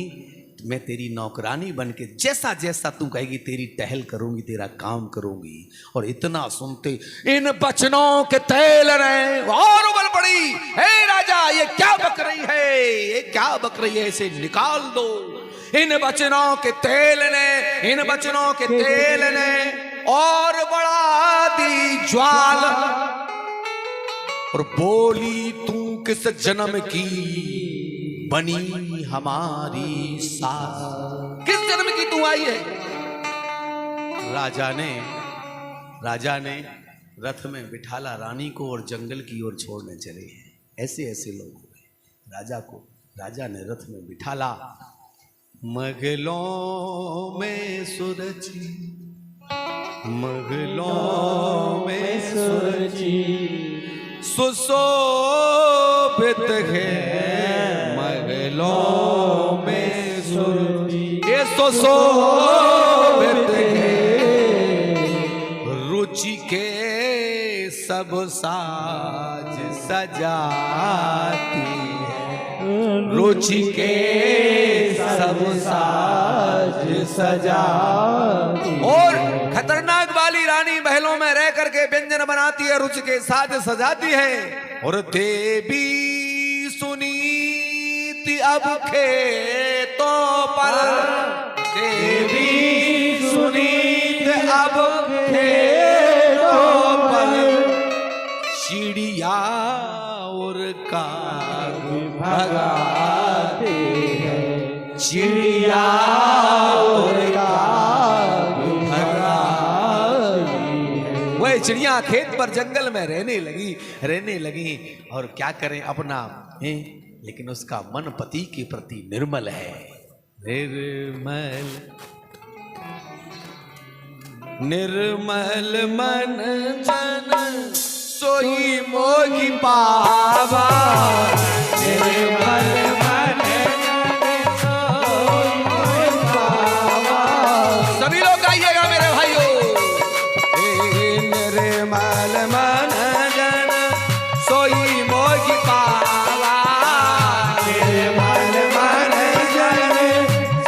S1: मैं तेरी नौकरानी बनके जैसा जैसा तू कहेगी तेरी टहल करूंगी, तेरा काम करूंगी। और इतना सुनते इन बचनों के तेल ने और उबल पड़ी। हे राजा ये क्या बक रही है, ये क्या बक रही है, इसे निकाल दो। इन बचनों के तेल ने, इन बचनों के तेल ने और बढ़ा दी ज्वाल। और बोली तू किस जन्म की बनी हमारी सास। किस जन्म की तू आई है? राजा ने रथ में बिठाला रानी को और जंगल की ओर छोड़ने चले हैं। ऐसे ऐसे लोग हुए। राजा ने रथ में बिठाला। मगलों में सुरजी, मगलों में सुरजी, सुशोभित है मगलों में सुरजी। ये सुशोभित है रुचि के सब साज सजाती है, रुचि के सब साज सजाती। और खतरनाक वाली रानी महलों में रह करके व्यंजन बनाती है, रुचि के साज सजाती है। और देवी सुनीति अब खेतों पर, देवी सुनीति अब खेतों पर, चिड़िया और काग भगाते हैं, चिड़िया और काग भगाते हैं। वह चिड़िया खेत पर जंगल में रहने लगी और क्या करें अपना है, लेकिन उसका मन पति के प्रति निर्मल है। निर्मल निर्मल मन जन सोई मोहि पावा, निर्मल मन जन सोई मोहि पावा। सभी लोग गाइएगा मेरे भाइयों। निर्मल मन जन सोई मोहि पावा, निर्मल मन जन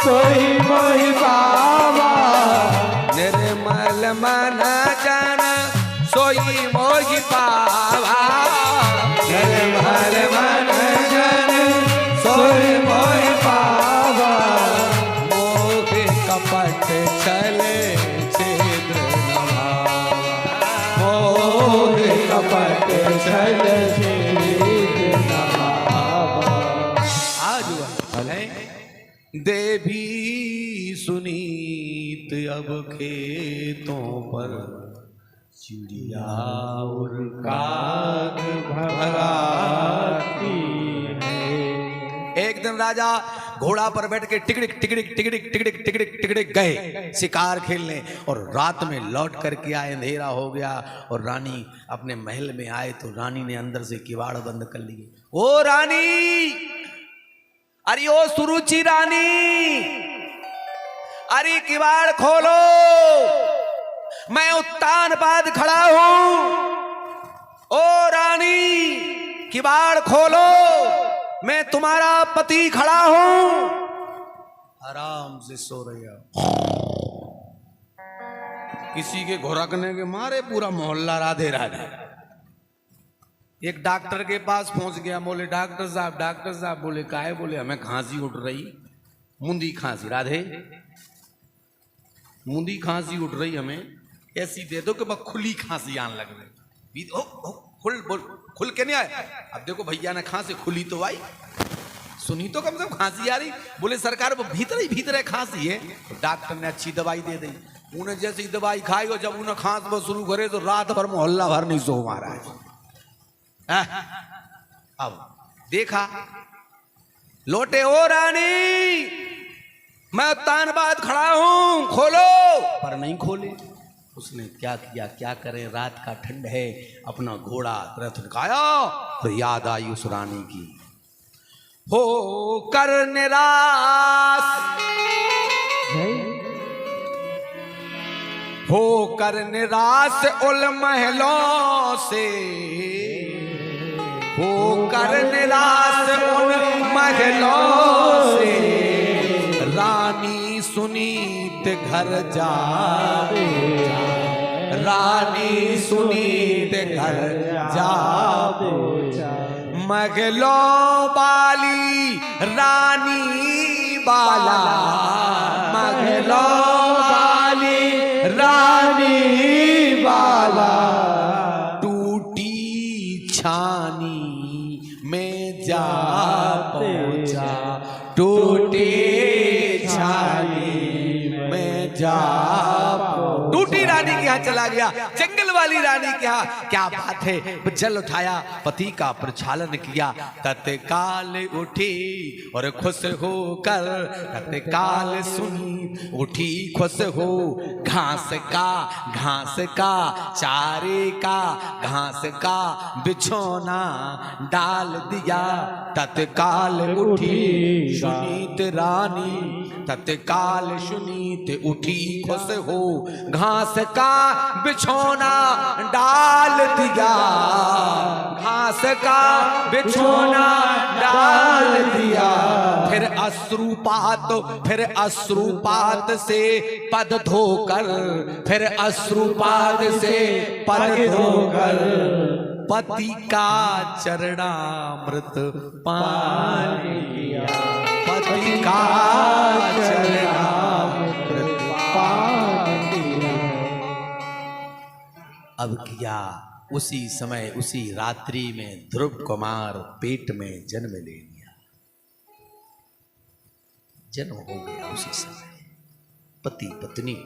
S1: सोई मोहि पावा, निर्मल मन जन सोई मोहि पावा, निर्मल मन जन सोई मोहि पावा। मोह कपट छले छिद्र न भावा, मोह कपट छले छिद्र न भावा। आज है देवी सुनीत अब खेतों पर, चिड़िया और काग भगाती है। एक दिन राजा घोड़ा पर बैठ के टिकड़िक टिकड़िक टिकड़िक टिकड़िक टिकड़िक टिकड़िक गए शिकार खेलने, और रात में लौट करके आए, अंधेरा हो गया और रानी अपने महल में आए तो रानी ने अंदर से किवाड़ बंद कर लिए। ओ रानी, अरे ओ सुरुचि रानी, अरे किवाड़ खोलो, मैं उत्तान बाद खड़ा हूं। ओ रानी किवाड़ खोलो, मैं तुम्हारा पति खड़ा हूं। आराम से सो रही है। किसी के घुरकने के मारे पूरा मोहल्ला राधे राधे। एक डॉक्टर के पास पहुंच गया, बोले डॉक्टर साहब, बोले काहे? बोले हमें खांसी उठ रही, मुंदी खांसी। राधे, मुंदी खांसी उठ रही, हमें ऐसी दे दो कि बस खुली खांसी आने लग रही। खुल के नहीं आए। अब देखो भैया ने खांसी खुली तो आई, सुनी तो कम से कम खांसी आ रही। बोले सरकार वो भीतर खांसी है। तो डॉक्टर ने अच्छी दवाई दे दी। उन्हें जैसी दवाई खाई और जब उन्हें खांस वो शुरू करे तो रात भर मोहल्ला भर नहीं सो महाराज। अब देखा लौटे, ओ रानी मैं उत्तान बाद खड़ा हूं, खोलो, पर नहीं खोले। उसने क्या किया, क्या करे, रात का ठंड है, अपना घोड़ा रथ निकाया तो याद आई उस रानी की। हो कर निराश, हो कर निराश उल महलों से, हो कर निराश उल महलों से, रानी सुनीत घर जावे, रानी सुनीत घर जावे। महलों वाली रानी बाला, महलों वाली रानी बाला, टूटी छानी में जा पहुंचा, टूटी चला गया। जंगल वाली रानी कहा क्या बात है, जल उठाया, पति का प्रक्षालन किया, तत्काल उठी और खुश होकर तत्काल सुनी, उठी खुश हो, घास का चारे का घास का बिछोना डाल दिया, तत्काल उठी सुनीत रानी, तत्काल सुनीत उठी खुश हो, घास का बिछोना डाल दिया, घास का बिछोना डाल दिया। फिर अश्रुपात से पद धोकर, फिर अश्रुपात से पद धोकर पति का चरणामृत पान किया, पति का चरणामृत पान किया। अब किया उसी समय उसी रात्रि में ध्रुव कुमार पेट में जन्म ले लिया, जन्म हो गया उसी समय। पति पत्नी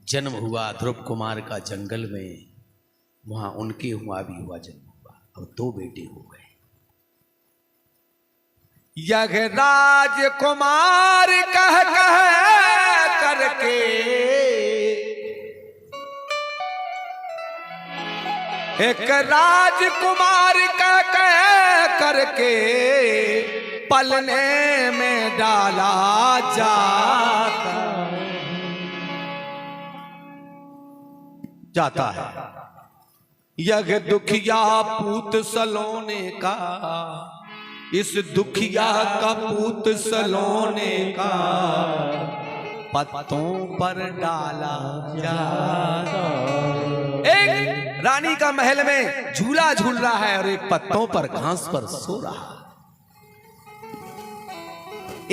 S1: जन्म हुआ ध्रुव कुमार का जंगल में, वहां उनके हुआ भी हुआ जन्म हुआ। अब 2 बेटे हो गए। यज्ञराज कुमार कह करके एक राजकुमार कह करके पलने में डाला जाता है। यज्ञ दुखिया पूत सलोने का, इस दुखिया का पूत सलोने का पत्तों पर डाला जाता। एक रानी का महल में झूला झूल रहा है और एक पत्तों पर घास पर सो रहा है।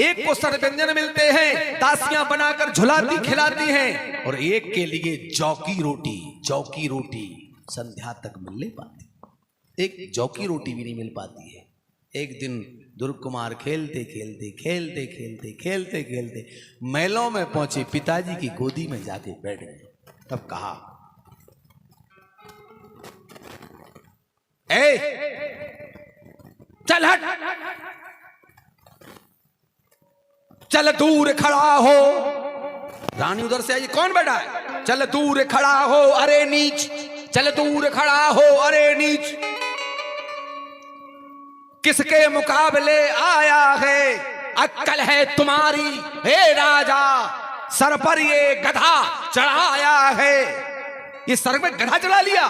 S1: एक को सरव्यंजन मिलते हैं, तासियां बनाकर झुलाती खिलाती हैं, और एक के लिए जौकी रोटी संध्या तक मिल नहीं पाती। एक जौकी रोटी भी नहीं मिल पाती है। एक दिन ध्रुव कुमार खेलते खेलते महलों में पहुंचे, पिताजी की गोदी में जाके बैठ गए। तब कहा, ए चल हट, चल दूर खड़ा हो। रानी उधर से आई, कौन बैठा है? चल दूर खड़ा हो, अरे नीच, चल दूर खड़ा हो, अरे नीच। किसके मुकाबले आया है? अक्कल है तुम्हारी हे राजा, सर पर ये गधा चढ़ाया है। ये सर में गधा चढ़ा लिया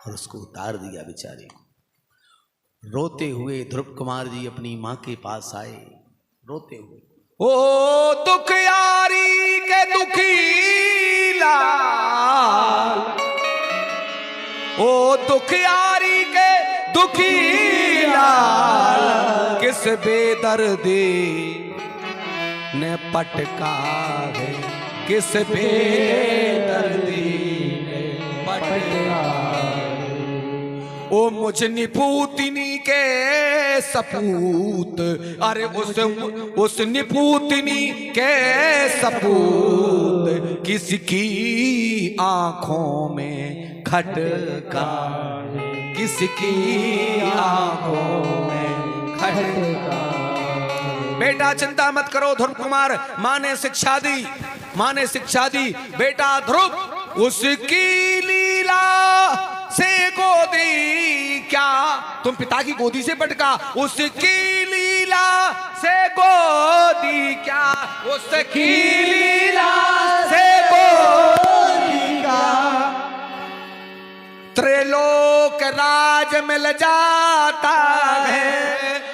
S1: और उसको उतार दिया बेचारे को। रोते हुए ध्रुव कुमार जी अपनी मां के पास आए, रोते हुए, ओ दुखियारी के दुखी लाल, ओ दुखियारी के दुखी लाल, किस बेदर्दी ने पटका है, किस बेदर्दी ने पटका। ओ मुझ निपुतिनी के सपूत, अरे उस निपुतिनी के सपूत, किसकी आंखों में खटका, किसकी आंखों में खटका। बेटा चिंता मत करो ध्रुव कुमार, मां ने शिक्षा दी, बेटा ध्रुव उसकी लीला से गोदी क्या, तुम पिता की गोदी से पटका, उसकी लीला से गोदी क्या, उसकी लीला से गोदी क्या। त्रिलोक राज मिल जाता है,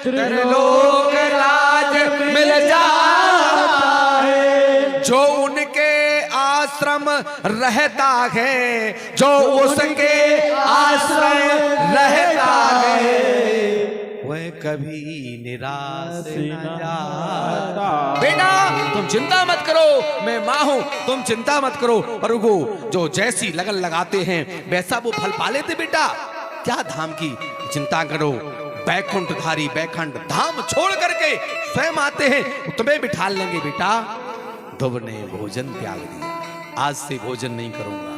S1: त्रिलोक राज मिल जाता है, जो उनके आश्रम रहता है, जो उसके आश्रम रहता है, वह कभी निराश न जाता। बेटा तुम चिंता मत करो, मैं मां हूं, तुम चिंता मत करो। और वो जो जैसी लगन लगाते हैं वैसा वो फल पा लेते। बेटा क्या धाम की चिंता करो, बैकुंठधारी बैकुंठ धाम छोड़ करके स्वयं आते हैं, तुम्हें बिठा लेंगे। बेटा ध्रुव ने भोजन त्याग दिया, आज से भोजन नहीं करूंगा।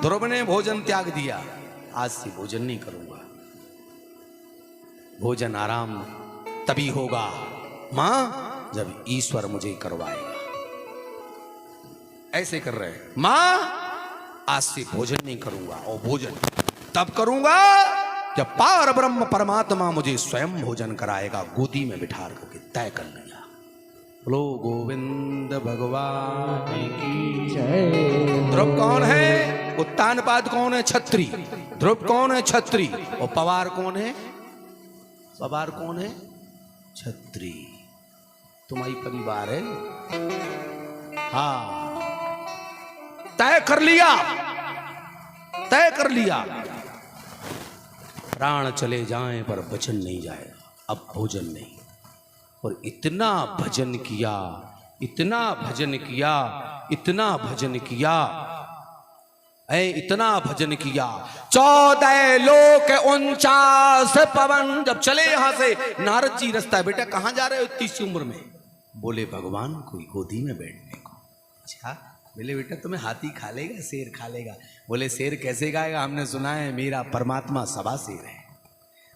S1: ध्रुव ने भोजन त्याग दिया, आज से भोजन नहीं करूंगा। भोजन आराम तभी होगा मां जब ईश्वर मुझे करवाएगा। ऐसे कर रहे हैं, मां आज से भोजन नहीं करूंगा और भोजन तब करूंगा जब पार ब्रह्म परमात्मा मुझे स्वयं भोजन कराएगा। गोदी में बिठा करके तय कर लिया। बोलो गोविंद भगवान की
S2: जय।
S1: ध्रुव कौन है? उत्तानपाद कौन है? छत्री। ध्रुव कौन है? छत्री। और पवार कौन है? पवार कौन है? छत्री। तुम्हारी परिवार है। हाँ, तय कर लिया, तय कर लिया। प्राण चले जाएं पर वचन नहीं जाएगा। अब भोजन नहीं। और इतना भजन किया, इतना भजन किया, इतना भजन किया, इतना भजन किया। 14 लोक 49 पवन। जब चले यहां से, नारद जी रास्ता, बेटा कहां जा रहे हो इतनी सी उम्र में? बोले भगवान कोई गोदी में बैठने को। अच्छा, बोले बेटा तुम्हें हाथी खा लेगा, शेर खा लेगा? बोले शेर कैसे खाएगा, हमने सुना है मेरा परमात्मा सवा शेर है।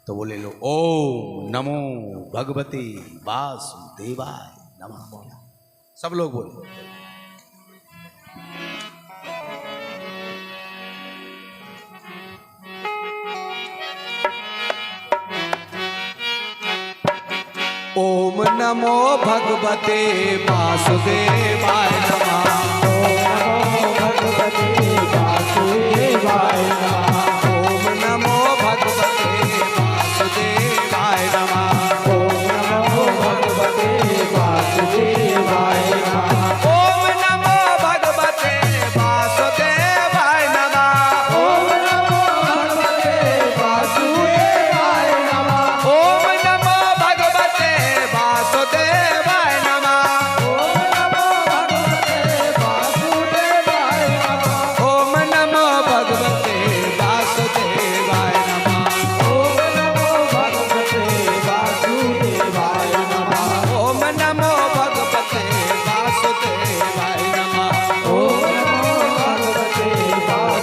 S1: तो बोले लो ओम नमो भगवते वासुदेवाय नमः। बोला सब लोग बोले। ओम नमो भगवते वासुदेवाय नमः।
S2: ओम नमो भगवते वासुदेवाय नमः।
S1: ओम नमो भगवते वासुदेवाय नमः।
S2: ओम नमो भगवते वासुदेवाय नमः।
S1: ओम नमो भगवते वासुदेवाय नमः।
S2: ओम नमो भगवते वासुदेवाय नमः।
S1: ओम नमो भगवते वासुदेवाय नमः।
S2: ओम नमो भगवते वासुदेवाय नमः।
S1: ओम नमो भगवते वासुदेवाय नमः।
S2: ओम नमो भगवते वासुदेवाय नमः।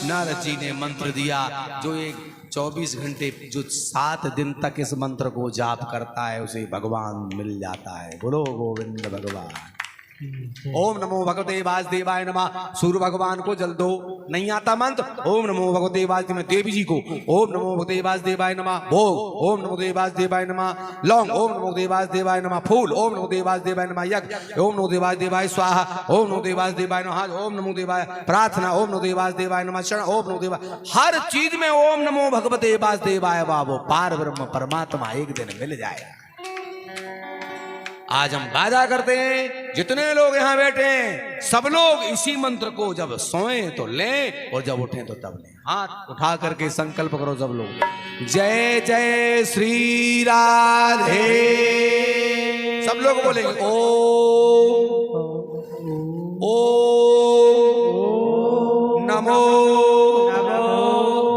S1: नारद जी ने मंत्र दिया। जो एक 24 घंटे जो 7 दिन तक इस मंत्र को जाप करता है उसे भगवान मिल जाता है। बोलो गोविंद भगवान। ओम नमो भगवते वासुदेवाय नमः। सूर्य भगवान को जल दो, नहीं आता मंत्र। ओम नमो भगवते वासुदेवाय, देवी जी को ओम नमो भगवते वासुदेवाय नमः। भोग ओम नमो देव वासुदेवाय नमः। लौंग ओम नमो देव वासुदेवाय नमः। फूल ओम नमो देव वासुदेवाय नमः। यज्ञ ओम नमो देव वासुदेवाय स्वाहा। ओम नमो देव वासुदेवाय नमः। ओम नमो देवाय प्रार्थना ओम नमो देव वासुदेवाय नमः। शरण ओम नमो देव। हर चीज में ओम नमो भगवते वासुदेवाय बाबो पार ब्रह्म परमात्मा एक दिन मिल जाएगा। आज हम वादा करते हैं, जितने लोग यहाँ बैठे हैं सब लोग इसी मंत्र को जब सोएं तो लें और जब उठें तो तब लें। हाथ उठा करके संकल्प करो सब लोग। जय जय श्री राधे। सब लोग बोलेंगे ओम नमो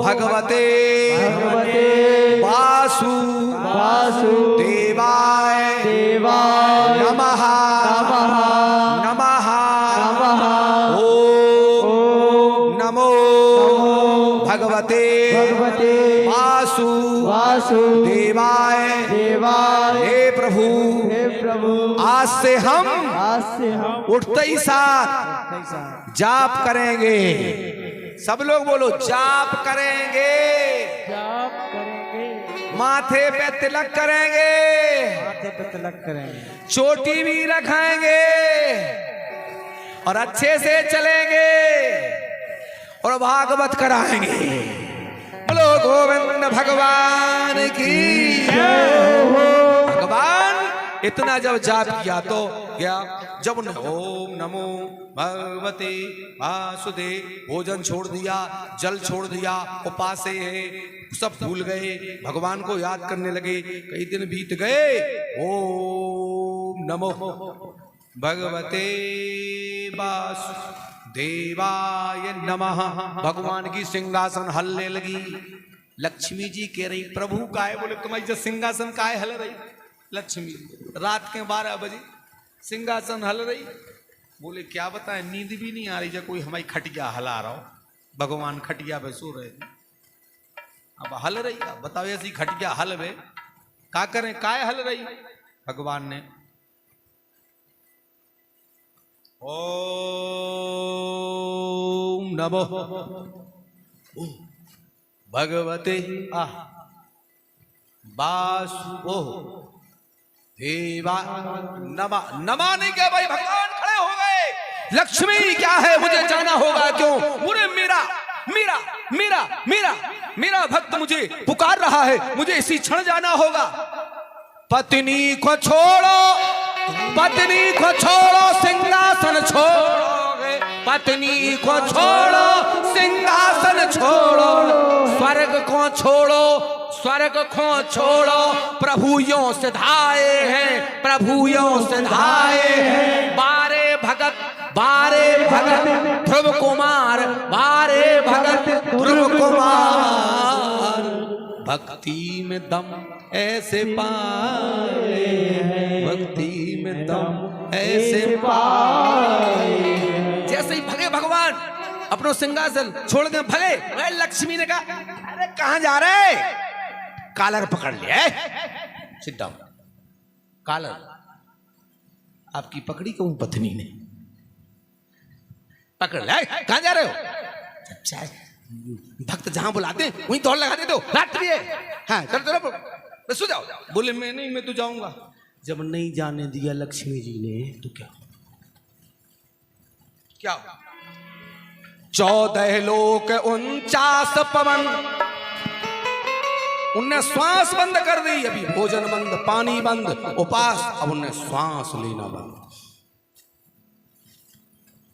S1: भगवते वासुदेवाय नमः नमः। ओम नमो भगवते वासुदेवाय। हे प्रभु, आज से हम उठते ही साथ जाप करेंगे। सब लोग बोलो जाप करेंगे। माथे पे तिलक करेंगे, चोटी भी रखेंगे और अच्छे से चलेंगे और भागवत कराएंगे। बोलो गोविंद भगवान की जय हो। भगवान इतना जब जाप किया तो क्या, जब उन्हें ओम नमो भगवते वासुदेव भोजन छोड़ दिया, जल छोड़ दिया, उपासे है, सब भूल गए, भगवान को याद करने लगे। कई दिन बीत गए। ओम नमो भगवते वासुदेवाय नमः। भगवान की सिंहासन हलने लगी। लक्ष्मी जी कह रही प्रभु का है। बोले तुम्हारी जो सिंहासन का है हल रही। लक्ष्मी रात के 12 बजे सिंहासन हल रही। बोले क्या बताएं, नींद भी नहीं आ रही जब कोई हमारी खटिया हला रहा हो। भगवान खटिया पे सो रहे थे, अब हल रही। अब बताओ ऐसी खटिया हल वे का करें, काय हल रही। भगवान ने ओम नमो भगवते वासुदेव देवा नमा। नमा नहीं क्या भाई, भगवान खड़े हो गए। लक्ष्मी क्या है, मुझे जाना होगा। क्यों? मुझे मेरा मेरा मेरा मेरा मेरा भक्त मुझे पुकार रहा है, मुझे इसी क्षण जाना होगा। पत्नी को छोड़ो, पत्नी को छोड़ो, सिंहासन छोड़ोगे। पत्नी को छोड़ो, सिंहासन छोड़ो, स्वर्ग को छोड़ो, स्वर्ग को छोड़ो। प्रभु यो सिधाए हैं, प्रभु यो सिधाए हैं। बारे भगत, बारे भगत ध्रुव कुमार, बारे भगत ध्रुव कुमार। भक्ति में दम ऐसे पाए हैं, भक्ति में दम ऐसे पाए। जैसे ही भगे भगवान अपनो सिंहासन छोड़ के भगे, लक्ष्मी ने कहा अरे कहां जा रहे? कॉलर पकड़ लिया है। Sit down. कॉलर आपकी पकड़ी कहूं पत्नी ने पकड़ लिया। कहां जा रहे हो? अच्छा भक्त जहां बुलाते वहीं दौड़ लगा देते हो, रात्रि है। हाँ चलो चलो सो जाओ। बोले मैं नहीं, मैं तो जाऊंगा। जब नहीं जाने दिया लक्ष्मी जी ने तो क्या क्या 14 लोक 49 पवन, उनने श्वास बंद कर दी। अभी भोजन बंद, पानी बंद, उपास, अब उनने श्वास लेना बंद।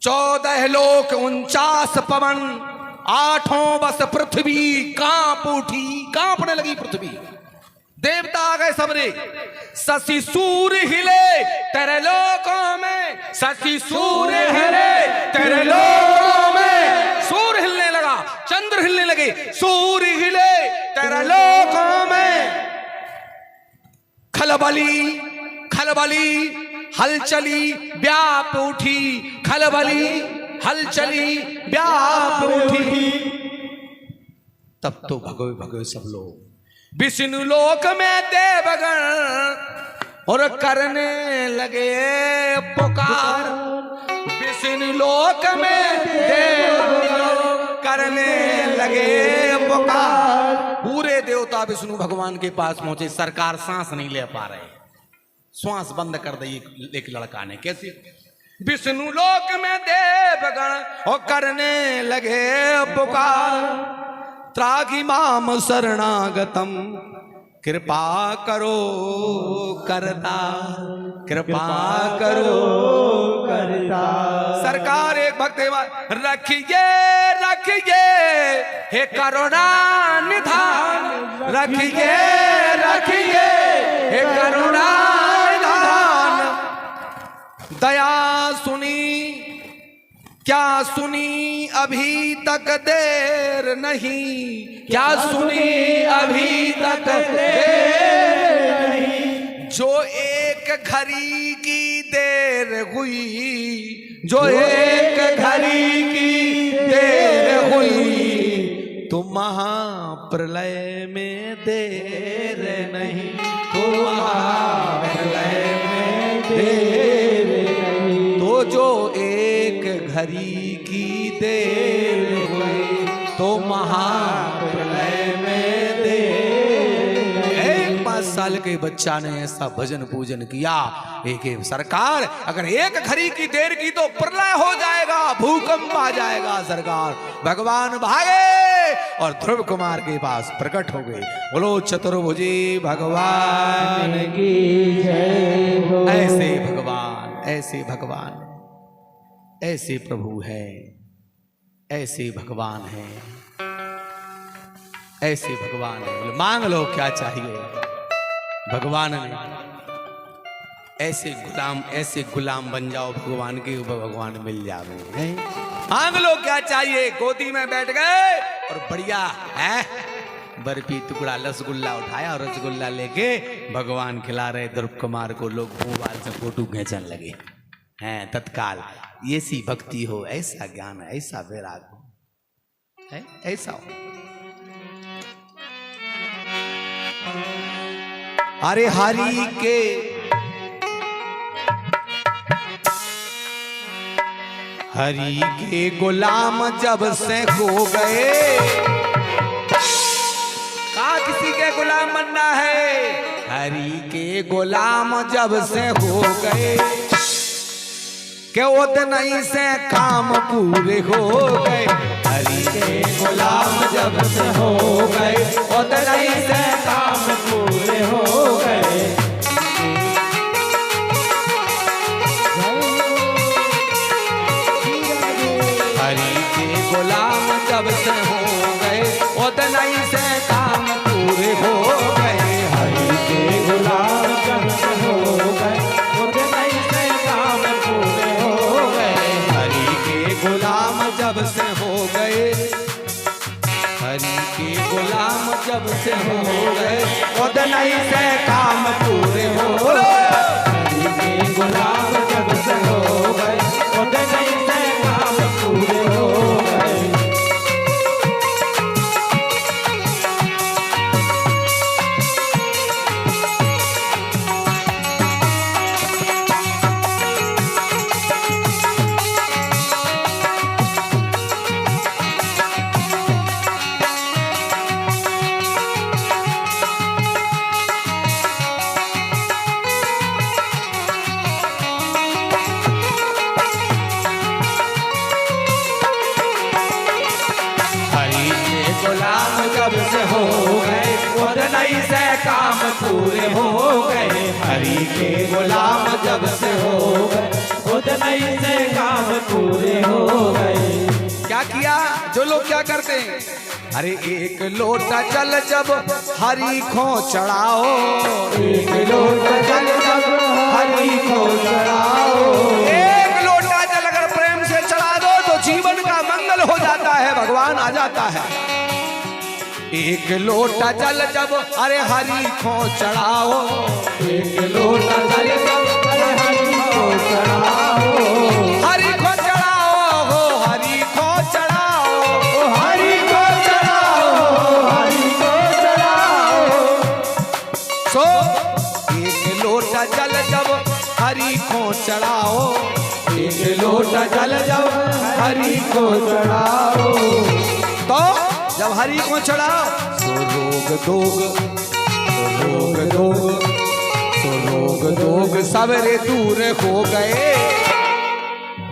S1: 14 लोक 49 पवन, 8 बस पृथ्वी कांप उठी, कांपने लगी पृथ्वी। देवता आ गए सबरे। शशि सूर्य हिले तेरे लोकों में, शशि सूर्य हिले तेरे लोकों में। सूर्य हिलने लगा, चंद्र हिलने लगे, सूर्य हिले तेरे लोकों में। खलबली खलबली हलचली व्याप उठी, खलबली हलचली व्याप उठी। तब तो भगवे भगवे सब लोग विष्णु लोक में देवगण और करने लगे पुकार। विष्णु लोक में देवगण करने लगे पुकार। पूरे देवता विष्णु भगवान के पास पहुंचे। सरकार सांस नहीं ले पा रहे, श्वास बंद कर दी एक लड़का ने। कैसे? विष्णु लोक में देवगण और करने लगे पुकार। त्रागी माम शरणागतम, कृपा करो करता, कृपा करो करता। सरकार एक भक्त रखिए रखिए हे करुणा निधान, रखिए रखिए हे करुणा निधान। दया सुनी क्या सुनी अभी तक देर नहीं, क्या सुनी अभी तक देर नहीं। जो एक घड़ी की देर हुई, जो एक घड़ी की देर हुई, तो महाप्रलय में देर नहीं, तो महाप्रलय में देर नहीं। तो जो एक घड़ी की देर हुई, तो महाप्रलय में देर। 5 साल के बच्चा ने ऐसा भजन पूजन किया। एक सरकार अगर एक घड़ी की देर की तो प्रलय हो जाएगा, भूकंप आ जाएगा। सरकार भगवान भागे और ध्रुव कुमार के पास प्रकट हो गए। बोलो चतुर्भुजी भगवान की जय हो। ऐसे भगवान, ऐसे भगवान, ऐसे प्रभु है, ऐसे भगवान है, ऐसे भगवान है। बोले मांग लो क्या चाहिए। भगवान ने ऐसे गुलाम बन जाओ भगवान के, भगवान मिल जावे। मांग लो क्या चाहिए। गोदी में बैठ गए और बढ़िया है बर्फी टुकड़ा रसगुल्ला उठाया और रसगुल्ला लेके भगवान खिला रहे ध्रुव कुमार को। लोग मोबाइल से फोटो खींचने लगे हैं तत्काल। ऐसी भक्ति हो, ऐसा ज्ञान, ऐसा वैराग हो, है ऐसा हो। अरे हरि के गुलाम जब से हो गए, कहा किसी के गुलाम बनना है, हरि के गुलाम जब से हो गए के उतने से काम पूरे हो गए। हरि के गुलाम जब से हो गए उतने से काम पूरे हो गए। हरि के गुलाम जब से हो गए उतने से काम पूरे हो गए। हरि के गुलाम जब से हो गए उतने से काम पूरे हो गए। हरि के गुलाम जब से हो गए, हरि के गुलाम जब से हो गए उतने से काम पूरे हो गए। हरि के गुलाम जब से हो गए उतने से काम पूरे हो गए। गुलाम जब से हो गए उतने से काम पूरे हो गए। हरि के गुलाम जब से हो गए उतने से काम पूरे हो गए। क्या किया जो लोग क्या करते हैं, अरे एक लोटा जल जब हरि को चढ़ाओ, एक लोटा जल जब हरि को चढ़ाओ, एक लोटा जल अगर प्रेम से चढ़ा दो तो जीवन का मंगल हो जाता है, भगवान आ जाता है। एक लोटा जल जब अरे हरि को चढ़ाओ, एक लोटा जल जब अरे हरि को चढ़ाओ, हरि को चढ़ाओ हो, हरि को चढ़ाओ, हरि को चढ़ाओ, हरि को चढ़ाओ। सो एक लोटा जल जब हरि को चढ़ाओ, एक लोटा जल जब हरि को चढ़ाओ, तो जब हरि को चढ़ाओ तो रोग दोग सबरे दूर हो गए,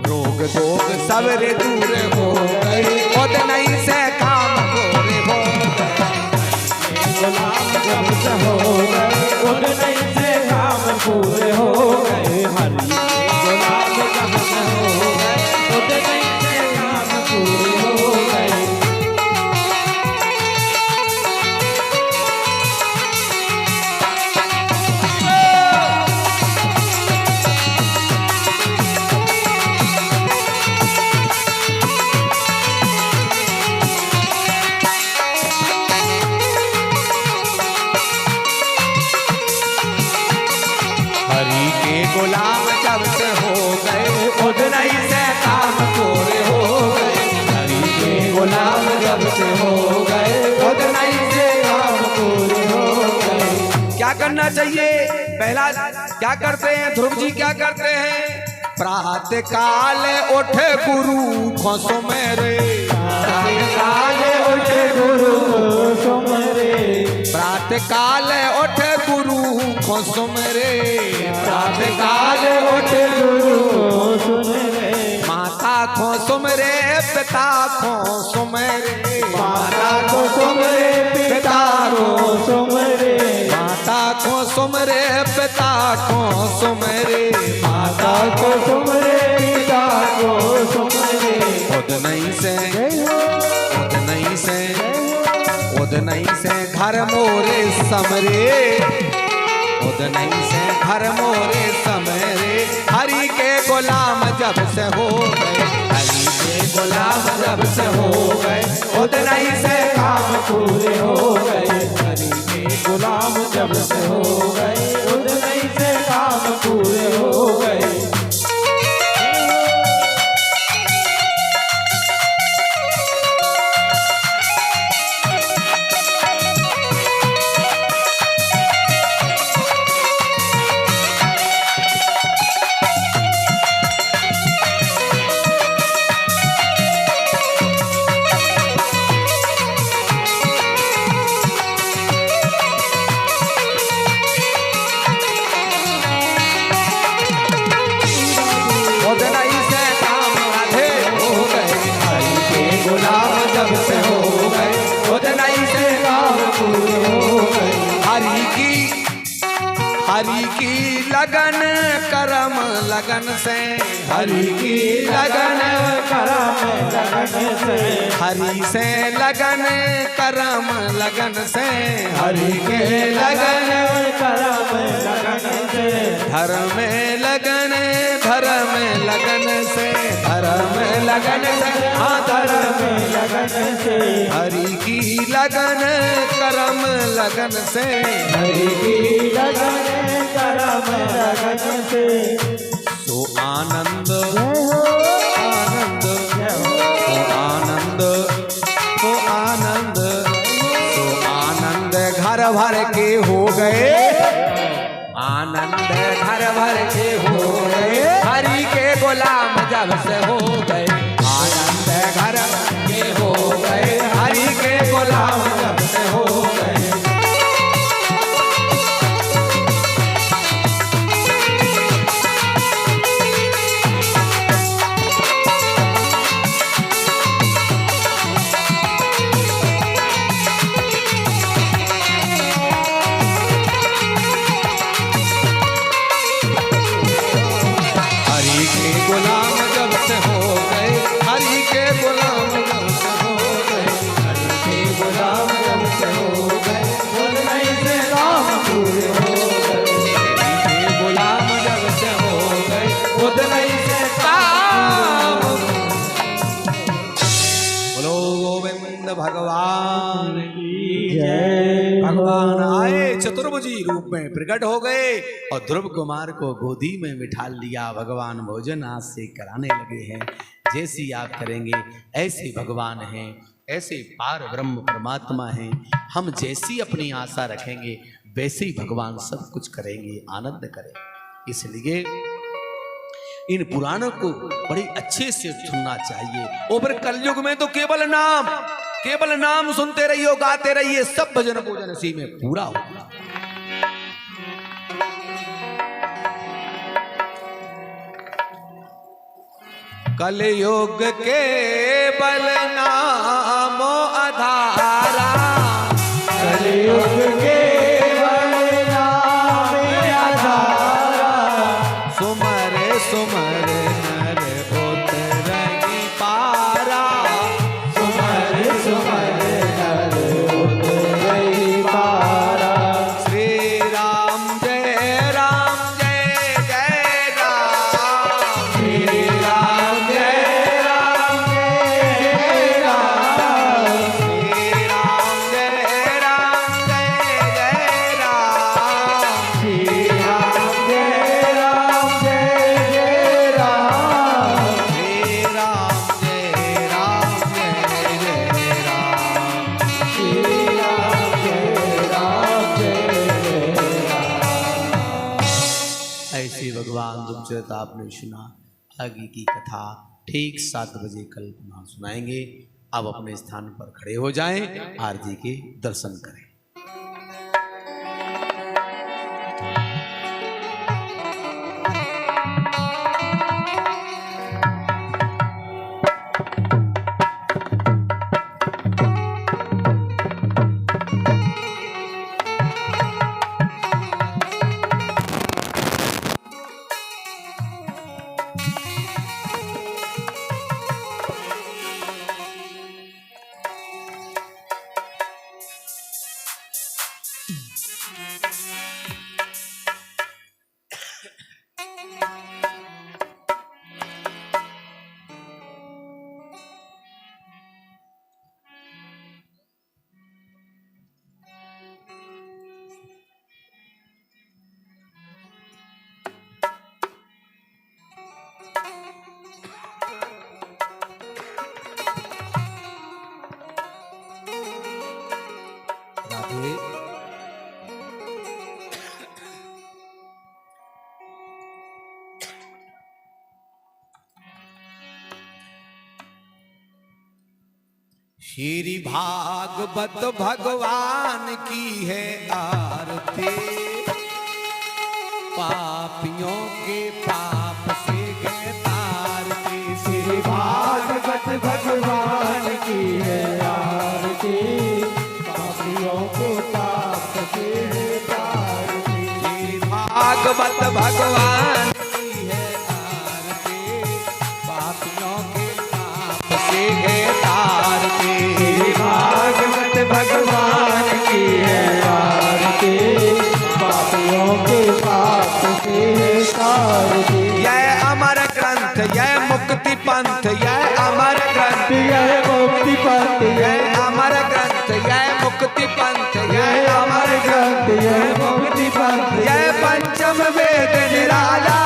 S1: रोग दोग सबरे दूर हो गए उतने से काम पूरे हो गए। गुलाम जब से हो गए उतने से काम पूरे हो गए। हरि गुलाम जब से हो गए उतने से काम पूरे हो गए। हरि के गुलाम जब से हो गए उतने से काम पूरे हो गए। हरि के गुलाम जब से हो गए उतने से काम पूरे हो गए। क्या करना चाहिए, पहला क्या करते हैं ध्रुव जी, क्या करते हैं, प्रातः काल उठे गुरु को सुमेरे, प्रातः काल उठे गुरु को सुमेरे, प्रातः काल उठे गुरु को सुमेरे, प्रातः काल उठे गुरु को सुमेरे, माता को सुमेरे पिता को सुमेरे, माता को सुमेरे पिता को सुमेरे, माता को सुमेरे पिता को सुमेरे, माता को सुमेरे पिता को सुमेरे। उदनई से घर मोरे समरे, उदनई से घर मोरे समरे। हरि के गुलाम जब से हो गए, हरि के गुलाम जब से हो गए उतना ही से काम
S2: पूरे हो गए, हरि के गुलाम जब से हो गए उतना ही से काम पूरे हो गए।
S1: उतना ही से काम राधे हो गए, हरि के गुलाम जब से हो गए उतना ही से काम पूरे हो गए। हरि की लगन करम लगन से, हरि की लगन
S2: करम लगन से,
S1: हरि से लगन करम लगन से, हरि के लगन
S2: करम लगन से,
S1: धर्म लगन धर्म लगन से, धर्म लगन से, हाँ धर्म
S2: लगन से,
S1: हरि की लगन करम लगन से,
S2: हरि की लगन करम लगन से।
S1: सो आनंद आनंद सो आनंद सो आनंद सो आनंद घर भर के हो गए, आनंद घर भर के हो गए, हरि के गुलाम जब से हो गए, आनंद घर भर के हो गए, हरि के गुलाम जब से हो गए। हरि के गुलाम जब से हो गए, हरि के गुलाम जब से हो गए,
S2: हरि के गुलाम जब से हो गए उतना ही से काम पूरे हो गए,
S1: हरि के गुलाम जब से हो गए उतना ही से काम। बोलो गोविंद भगवान
S2: की जय।
S1: भगवान आए चतुर्भुजी रूप में प्रकट हो गए और ध्रुव कुमार को गोदी में बिठा लिया। भगवान भोजन हाथ से कराने लगे हैं। जैसी आप करेंगे ऐसे भगवान हैं, ऐसे पार ब्रह्म परमात्मा हैं। हम जैसी अपनी आशा रखेंगे वैसे ही भगवान सब कुछ करेंगे, आनंद करेंगे। इसलिए इन पुराणों को बड़े अच्छे से सुनना चाहिए। और फिर कलयुग में तो केवल नाम सुनते रहिए, गाते रहिए, सब भजन पूजन इसी में पूरा होगा। कलयुग केवल नामो आधारा,
S2: कलयुग केवल नाम आधारा,
S1: सुमर सुमर नर उतरहि पारा,
S2: सुमर सुमर नर उतरहि पारा।
S1: श्री राम जय राम जय जय राम,
S2: श्री राम जय राम जय राम,
S1: श्री राम जय राम जय जय राम,
S2: श्री राम जय राम जय जय राम,
S1: श्री राम जय राम जय जय राम।
S2: श्री राम जय राम जय जय राम।
S1: ऐसे भगवान दुर्चरित आपने सुना। आगे की कथा ठीक 7 बजे कल पुनः सुनाएंगे। अब अपने स्थान पर खड़े हो जाएं, आरती के दर्शन करें। श्री भागवत भगवान की है आरती, पापियों के पाप से गए तारते।
S2: श्री भागवत भगवान की है आरती, पापियों को पाप से तारती।
S1: श्री भागवत भगवान की है आरती, पापियों के पाप से गए तारते।
S2: श्री भागवत भगवान की है आरती, पापियों के पाप से तारती।
S1: यह अमर ग्रंथ, यह मुक्ति पंथ, यह अमर ग्रंथ,
S2: यह मुक्ति पंथ,
S1: यह अमर ग्रंथ, यह मुक्ति पंथ,
S2: यह अमर ग्रंथ, यह मुक्ति पंथ,
S1: यह पंचम वेद निराला,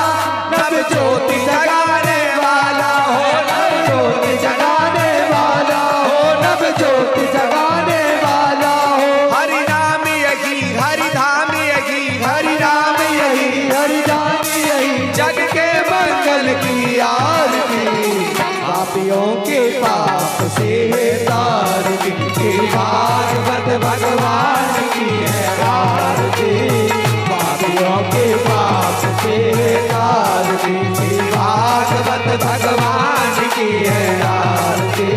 S1: नव ज्योति जगाने वाला हो,
S2: नव ज्योति जगाने वाला हो, नव ज्योति जगाने वाला हो।
S1: हरि नाम यही, हरि धाम यही, हरि नाम यही,
S2: हरि नाम यही,
S1: जग के मंगल की आरती,
S2: पापियों के पाप से तारती। श्री भागवत भगवान की है आरती, पापियों के पाप से तारती। श्री भागवत भगवान की है आरती,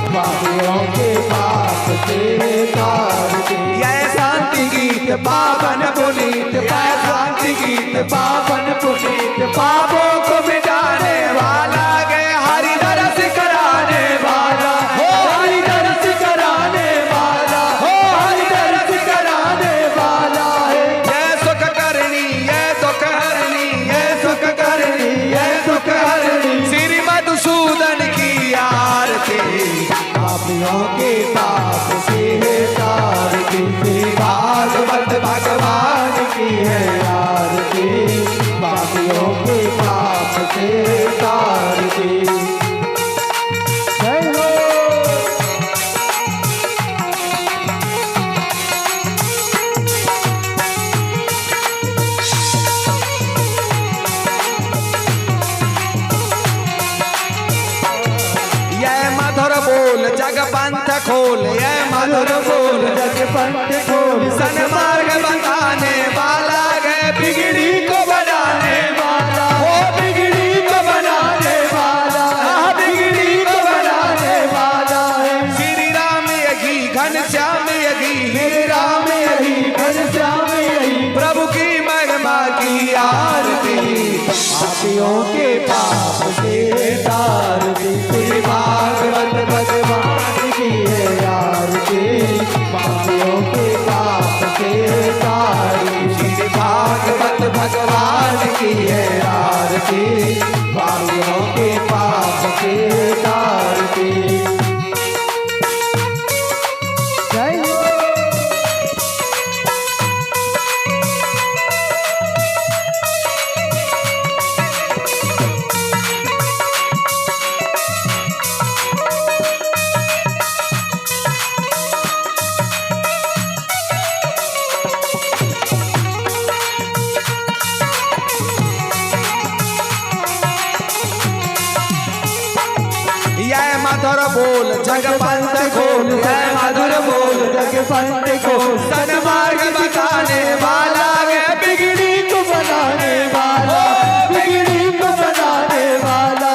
S2: पापियों के पाप से तारती।
S1: यह शांति गीत पावन पुनीत, यह शांति गीत
S2: पावन पुनीत,
S1: पापों को मिटाने वाला, गए हरि दरस कराने वाला
S2: हो हरि दरस कराने वाला, हो हरि दरस कराने वाला है।
S1: यह सुख करनी, यह दुख हरनी, यह सुख करनी,
S2: यह सुख हरणी,
S1: श्री मधुसूदन की आरती,
S2: पापियों के पाप से तारती। श्री भागवत भगवान की है आरती, पापियों के पाप से तारती। जय हो।
S1: यह मधुर बोल जग पंथ खोल, यह मधुर बोल
S2: जग पंथ खोल,
S1: सन्मार्ग बताने वाला, गए बिगड़ी को बनाने
S2: वाला हो, बिगड़ी को बनाने वाला, बिगड़ी को बनाने वाला है।
S1: श्री राम यही, घनश्याम यही,
S2: श्री राम यही, घनश्याम यही,
S1: प्रभु की महिमा की आरती,
S2: पापियों के पाप से तारती। श्री भागवत भगवान की है आरती, पापियों के पाप से तारती।
S1: श्री भागवत
S2: भगवान की है आरती, पापियों के पाप से तारती। जय हो।
S1: यह मधुर बोल जग पंथ खोल, यह मधुर बोल
S2: जग पंथ खोल,
S1: सन्मार्ग बताने वाला, गए बिगड़ी
S2: को बनाने वाला, बिगड़ी को बनाने वाला।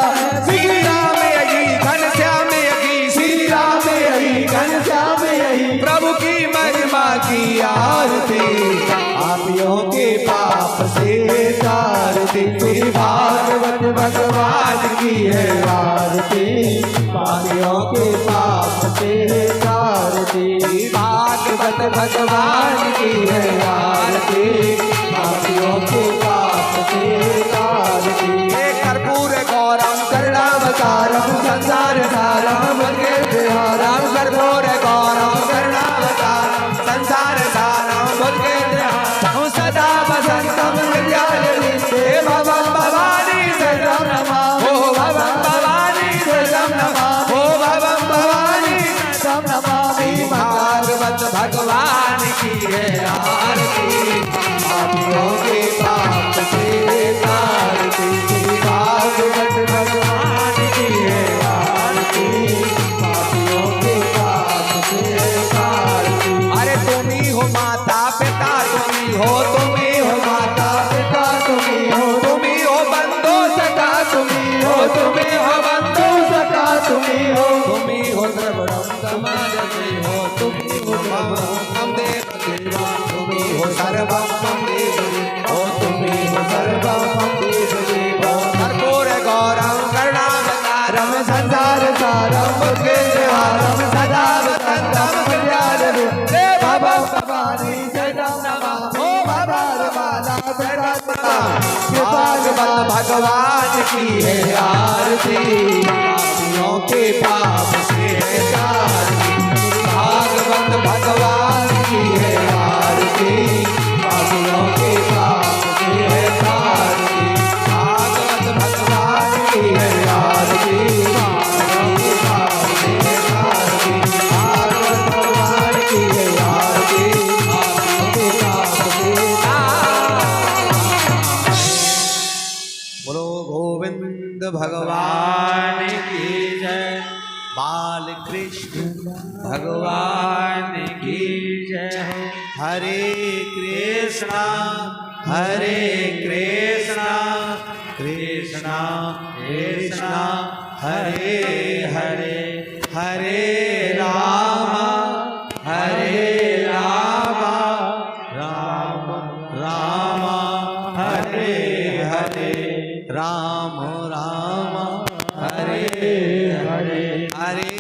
S1: श्री राम यही, घनश्याम यही, श्री राम यही,
S2: घनश्याम यही,
S1: प्रभु की महिमा की आरती,
S2: पापियों के पाप से तारती। श्री भागवत भगवान की है आरती, पापियों के पाप से तारती। भागवत भगवान की है आरती, पापियों के पाप से तारती।
S1: हे कर्पूर गौरम
S2: करुणावतारम संसार सारम भगे बिहारम,
S1: कर्पूर गौरम करुणावतारम संसार सारम भुजगे
S2: हम सदा वसंतम विद्यालये भवं भवानी शरणं नमामि।
S1: ओ भवं भवानी
S2: शरणं नमामि,
S1: ओ भवं भवानी
S2: शरणं नमामि।
S1: भागवत भगवान की है आरती,
S2: पापियों के पाप से तारती। श्री भागवत भगवान की है आरती, पापियों के पाप संसार सारम के हारम सदा वसंतम कल्याण हे बाबा भवानी जयराम नमः ओ बाबा रमाला
S1: भागवत भगवान की है आरती, पापियों के पाप से है शांति। भागवत भगवान की है आरती, पापियों के पाप से है शांति। भागवत भगवान की है आरती, पापियों के पाप से है शांति। भागवत भगवान की है आरती, पापियों के पाप से है बोलो गोविंद भगवान की जय। बाल कृष्ण भगवान की जय। हरे कृष्णा कृष्णा कृष्णा हरे हरे, हरे राम राम राम हरे हरे, राम राम हरे हरे, हरे